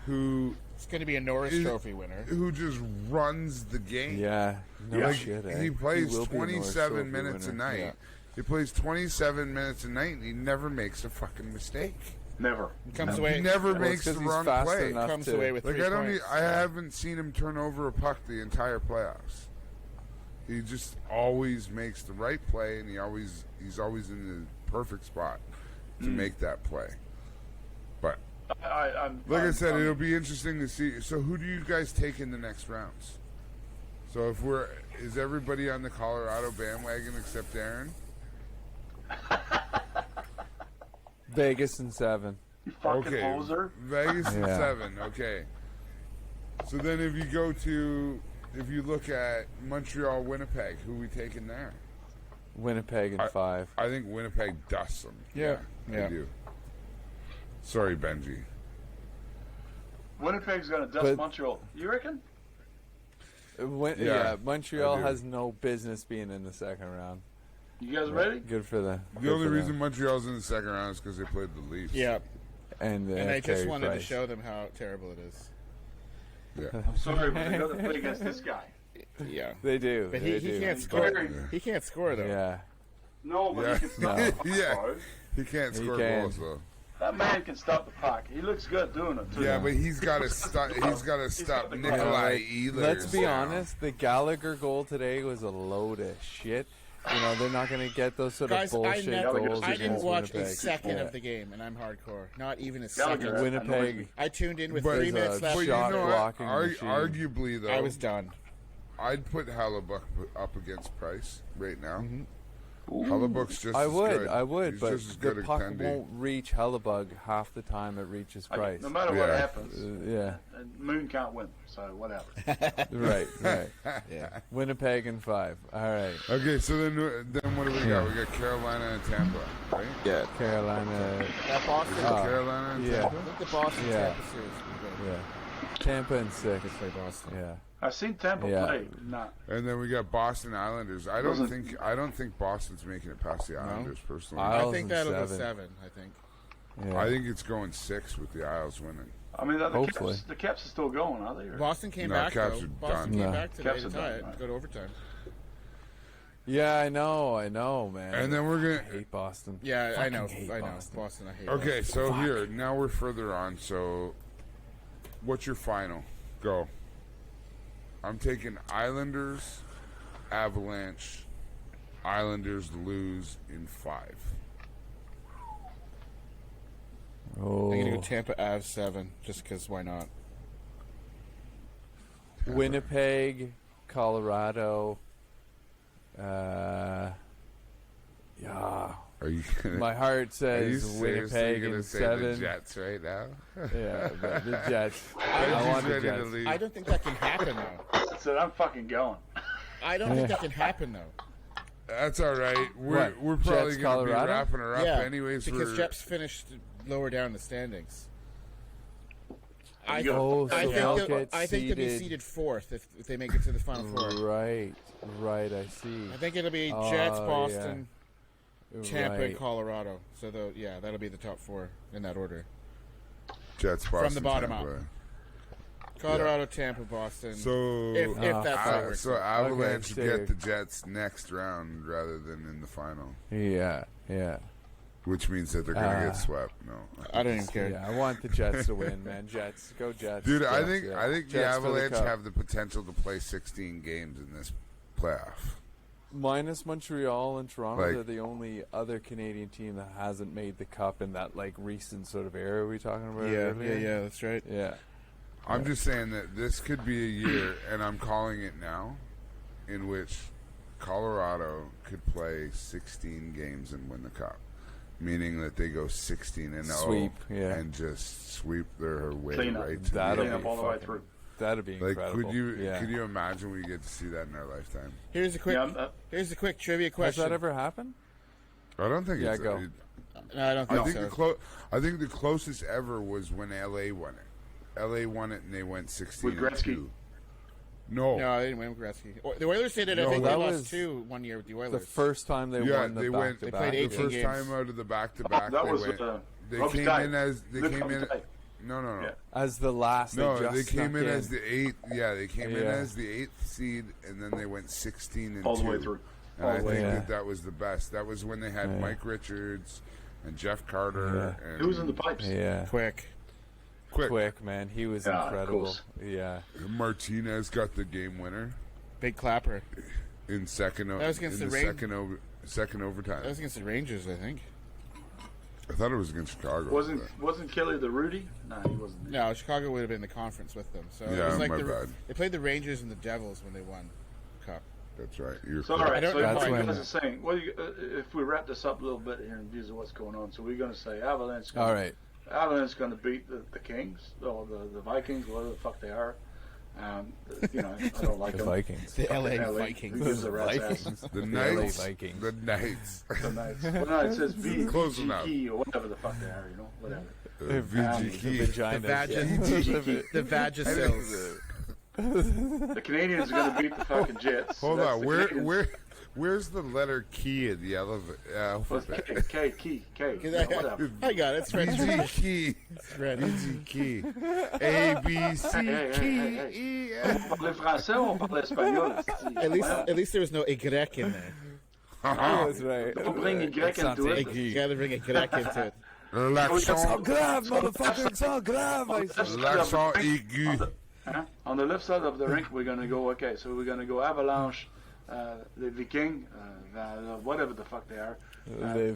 who it's going to be a Norris Trophy winner. who just runs the game. Yeah. No Like, shit, eh? he plays will be a Norris 27 Trophy minutes a winner. night. Yeah. He plays 27 minutes a night, and he never makes a fucking mistake. never. Comes He away. never Well, makes it's 'cause the he's wrong fast play. enough Comes to- away with Like, 3 points. I haven't seen him turn over a puck the entire playoffs. He just always makes the right play, and he's always in the perfect spot to make that play. But like I said, it'll be interesting to see. So, who do you guys take in the next rounds? So, is everybody on the Colorado bandwagon except Aaron? Vegas in 7. You fucking Okay, poser. Vegas in Yeah. 7. Okay. So then, if you look at Montreal, Winnipeg, who we taking there? Winnipeg in 5. I think Winnipeg dusts them. Yeah. I do. Sorry, Benji. Winnipeg's going to dust Montreal. You reckon? Montreal has no business being in the second round. You guys ready? Good for them. The only reason Montreal's in the second round is because they played the Leafs. Yeah. And I just wanted to show them how terrible it is. Yeah. I'm sorry, but they got to play against this guy. Yeah. They do. But he can't score. He can't score, though. Yeah. No, but he can stop the puck. Yeah. He can't score goals, though. That man can stop the puck. He looks good doing it, too. Yeah, but he's got to stop. He's got to stop Nikolai Ehlers. Let's be honest. The Gallagher goal today was a load of shit. You know, they're not going to get those sort of bullshit goals. I didn't watch Winnipeg. a second of the game, and I'm hardcore. Not even a second. Winnipeg. I tuned in with 3 minutes left. But you know what? Arguably, though, I was done. I'd put Hellebuck up against Price right now. Mm-hmm. Hellebuck's just I as good. I would, He's but just as good the as puck Tendy. won't reach Hellebuck half the time it reaches Price. No matter what happens, Moon can't win, so whatever. Right. Yeah. Winnipeg in 5. All right. Okay, so then what do we got? We got Carolina and Tampa, right? Yeah, Carolina. That Boston. Carolina and Tampa? I think the Boston Tampa series will be good. Yeah. Tampa and 6. Play Boston. Yeah. I've seen Tampa play. Not. And then we got Boston Islanders. I don't think Boston's making it past the Islanders personally. I think that'll go 7. I think. Yeah. I think it's going 6 with the Isles winning. I mean, the Caps are still going, are they? Or? Boston came back. Caps though. are Boston done. came back today Caps to are tie done, it. right. Go to overtime. Yeah, I know, man. And then we're I gonna. hate Boston. Yeah, I know. hate Boston. I hate. Okay, Boston. so here now we're further on. So, what's your final? Go. I'm taking Islanders, Avalanche. Islanders lose in 5. Oh. I'm gonna go Tampa Avs 7, just because why not? Winnipeg, Colorado. Yeah. Are you? My heart says Winnipeg gonna in say 7. the Jets right now? Yeah, but the Jets. I want the ready to Jets. leave. I don't think that can happen though. I said I'm fucking going. I don't think that can happen though. That's all right. We're What? probably Jets, going to be Colorado? wrapping her up anyways. Because Jets finished lower down the standings. I think they'll be seeded 4th if they make it to the Final 4. Right, I see. I think it'll be Jets, Boston, Tampa, Right. and Colorado. So that'll be the top 4 in that order. Jets, Boston, From the bottom Tampa. up. Colorado, Tampa, Boston. So if that's how it works. So Avalanche Okay, get the Jets next round rather than in the final, Yeah. which means that they're going to get swept. No, I don't even care. Yeah, I want the Jets to win, man. Jets, go Jets. dude, I Jets, think yeah. I think the Jets for Avalanche cup. have the potential to play 16 games in this playoff. Minus Montreal and Toronto, Like- they're the only other Canadian team that hasn't made the cup in that recent sort of era we talking about. earlier. that's right. Yeah. I'm just saying that this could be a year, and I'm calling it now, in which Colorado could play 16 games and win the cup, meaning that they go 16-0 Sweep, yeah. and just sweep their way Clean up. right to That'll the be end. all the way fucking- through. That'd be Like, incredible. could you Yeah. imagine we get to see that in our lifetime? Here's a quick trivia Has question. that ever happened? I don't think Yeah, it's. go. No, I don't think so. I think the closest ever was when LA won it. LA won it and they went 16 With Gretzky? 2. No, No, I didn't win with Gretzky. The Oilers did it. I No, think they that lost was 2 one year with the Oilers. The first time they yeah, won the they went. back-to-back. played The 18 first games. time out of the back-to-back, That they was went. They Robbie came Tyke. in as they Luke came in. Tyke. No. Yeah. As the last. No, just they came snuck in as the 8th. Yeah, they came in Yeah. as the 8th seed, and then they went 16 All the 2. way through. And I think Yeah. that was the best. That was when they had Yeah. Mike Richards and Jeff Carter. Yeah. And Who was in the pipes? Yeah. Quick. Man. He was Yeah, of incredible. course. Yeah. Martinez got the game winner Big clapper. in second. That was against in the Rangers. second overtime. That was against the Rangers, I think. I thought it was against Chicago. Wasn't Kelly the Rudy? No, he wasn't. No, Chicago would have been in the conference with them. So it Yeah, was like my bad. they played the Rangers and the Devils when they won Cup. That's right. You're So, all correct. right, I so don't- that's you when- guys are saying, if we wrap this up a little bit here in views of what's going on, so we're going to say Avalanche. All right. Avalanche going to beat the Kings or the Vikings, whatever the fuck they are. I don't like The them. Vikings. The Fucking LA Who Vikings. gives a rat's ass? The LA Knights. Vikings. The Knights. The Knights. Well, no, it says Close enough. VGK or whatever the fuck they are, whatever. VGK. The Vagisills. The Canadians are going to beat the fucking Jets. Hold That's on, the where's the letter key in the alphabet? K. Whatever. I got it. It's French. VGK. It's French. VGK. A, B, C, Hey. K, E, F. On parlait français ou on parlait espagnol? At least there was no Y in there. That's right. Don't bring Y into it. You gotta bring a grec into it. L'accent grave, motherfucker, it's all grave. l'accent aigu. On the left side of the rink, we're going to go, okay, so we're going to go Avalanche, the Viking, whatever the fuck they are.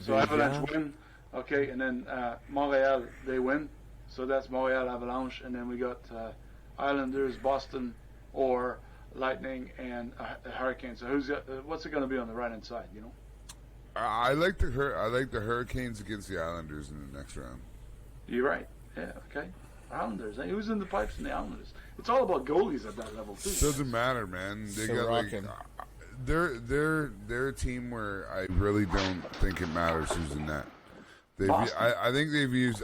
So Avalanche win, okay, and then Montreal, they win. So that's Montreal Avalanche, and then we got Islanders, Boston, or Lightning, and Hurricanes. So what's it going to be on the right-hand side, you know? I like the Hurricanes against the Islanders in the next round. You're right. Yeah, okay. Islanders. Who's in the pipes in the Islanders? It's all about goalies at that level too. Doesn't matter, man. They got rockin'. they're a team where I really don't think it matters who's in net. I think they've used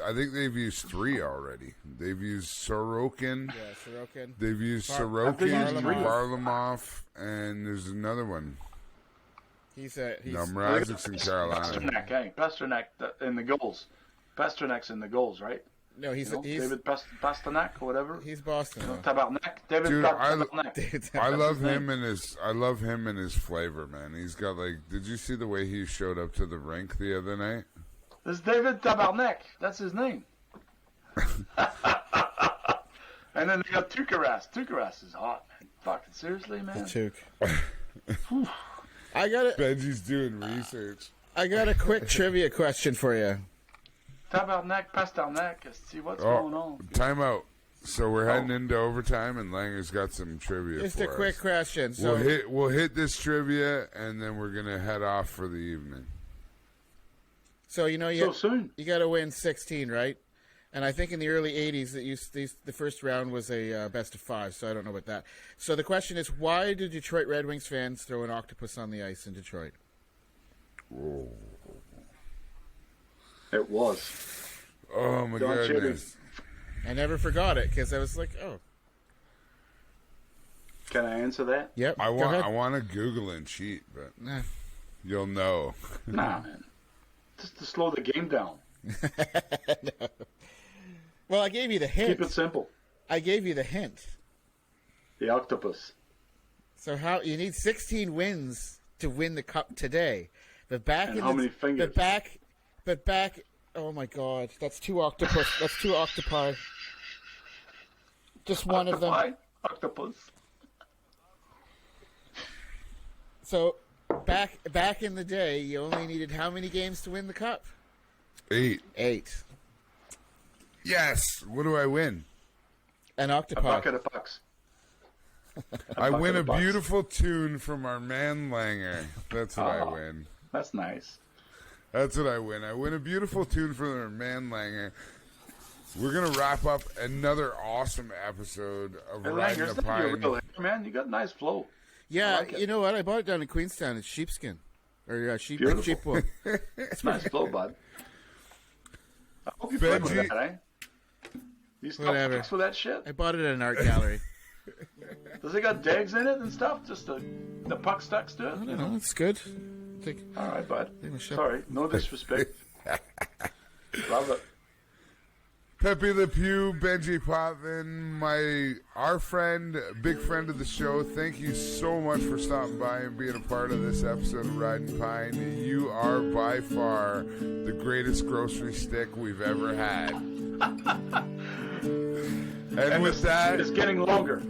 3 already. They've used Sorokin. Yeah, Sorokin. They've used Varlamov. Varlamov, and there's another one. He's Mrazek's in Carolina. Pasternak in the goals. Pasternak's in the goals, right? No, he's David Pasternak or whatever. He's Boston. Tabarnak. David Dude, Tabarnak. I love him and his flavor, man. He's got did you see the way he showed up to the rink the other night? It's David Tabarnak. That's his name. And then they got Tukaras. Tukaras is hot, man. Fucking seriously, man. Tuk. Benji's doing research. I got a quick trivia question for you. Tabarnak, Pasternak. See what's going on. Time out. So we're heading into overtime, and Langer's got some trivia Just for a quick us. question. So We'll hit this trivia, and then we're gonna head off for the evening. So you So soon. you got to win 16, right? And I think in the early 80s, the first round was a best of 5, so I don't know about that. So the question is, why do Detroit Red Wings fans throw an octopus on the ice in Detroit? Whoa. It was. Oh my Don't you goodness! I never forgot it because I was like, oh. Can I answer that? Yep. I go ahead. want to Google and cheat, but Nah. you'll know. Nah, man. Just to slow the game down. No. Well, I gave you the hint. Keep it simple. I gave you the hint. The octopus. So you need 16 wins to win the cup today. But back And in how many fingers? But back. Oh my God, that's 2 octopus. That's 2 octopi. Just one of them. Octopus. So back in the day, you only needed how many games to win the cup? 8. 8. Yes. What do I win? An A octopi. bucket of bucks. I win a of bucks. beautiful tune from our man Langer. That's what I win. That's nice. That's what I win. I win a beautiful tune from our man Langer. We're gonna wrap up another awesome episode of Hey, Riding Langer, the is that your Pine. real hair, man? You got nice flow. Yeah, I like it. you know what? I bought it down in Queenstown. It's sheepskin. Or Beautiful. sheep wool. It's nice flow, bud. I hope you play with Benji- that, eh? You still Whatever. fix with that shit? I bought it at an art gallery. Does it got dags in it and stuff? Just the puck stuck to it? I don't know. It's good. Think, All right, bud. Think we should- Sorry, no disrespect. Love it. Pepe Le Pew, Benji Potvin, our friend, big friend of the show. Thank you so much for stopping by and being a part of this episode of Riding Pine. You are by far the greatest grocery stick we've ever had. And with that, It's getting longer.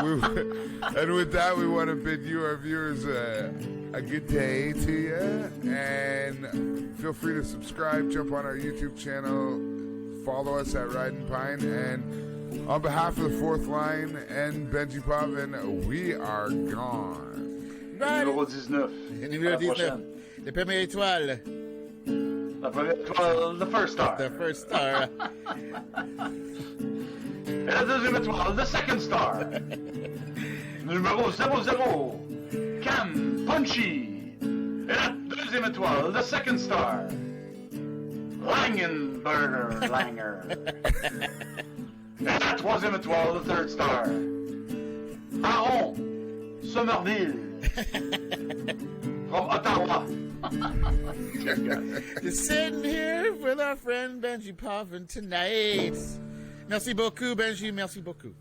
we want to bid you, our viewers, a good day to you. And feel free to subscribe, jump on our YouTube channel, follow us at Riding Pine. And on behalf of the Fourth Line and Benji Potvin, we are gone. Numéro 19. Numéro À la 19. prochaine. Le premier étoile. La première étoile, the first star. The first star. Et la deuxième étoile, the second star. Numéro 00, Cam Punchy. Et la deuxième étoile, the second star. Langenbach. Burger Langer. Et la troisième étoile, the third star. Aaron Somerville. From Ottawa. Just sitting here with our friend Benji Potvin tonight. Merci beaucoup, Benji. Merci beaucoup.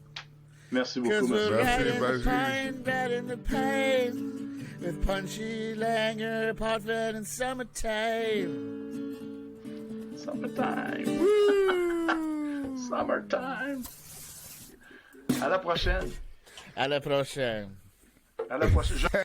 Merci Because beaucoup, we're Merci, right in the Benji. pine, right in the pain. With Punchy, Langer, Potvin, and Summertime. Summertime. Summertime. À la prochaine. À la prochaine. À la prochaine.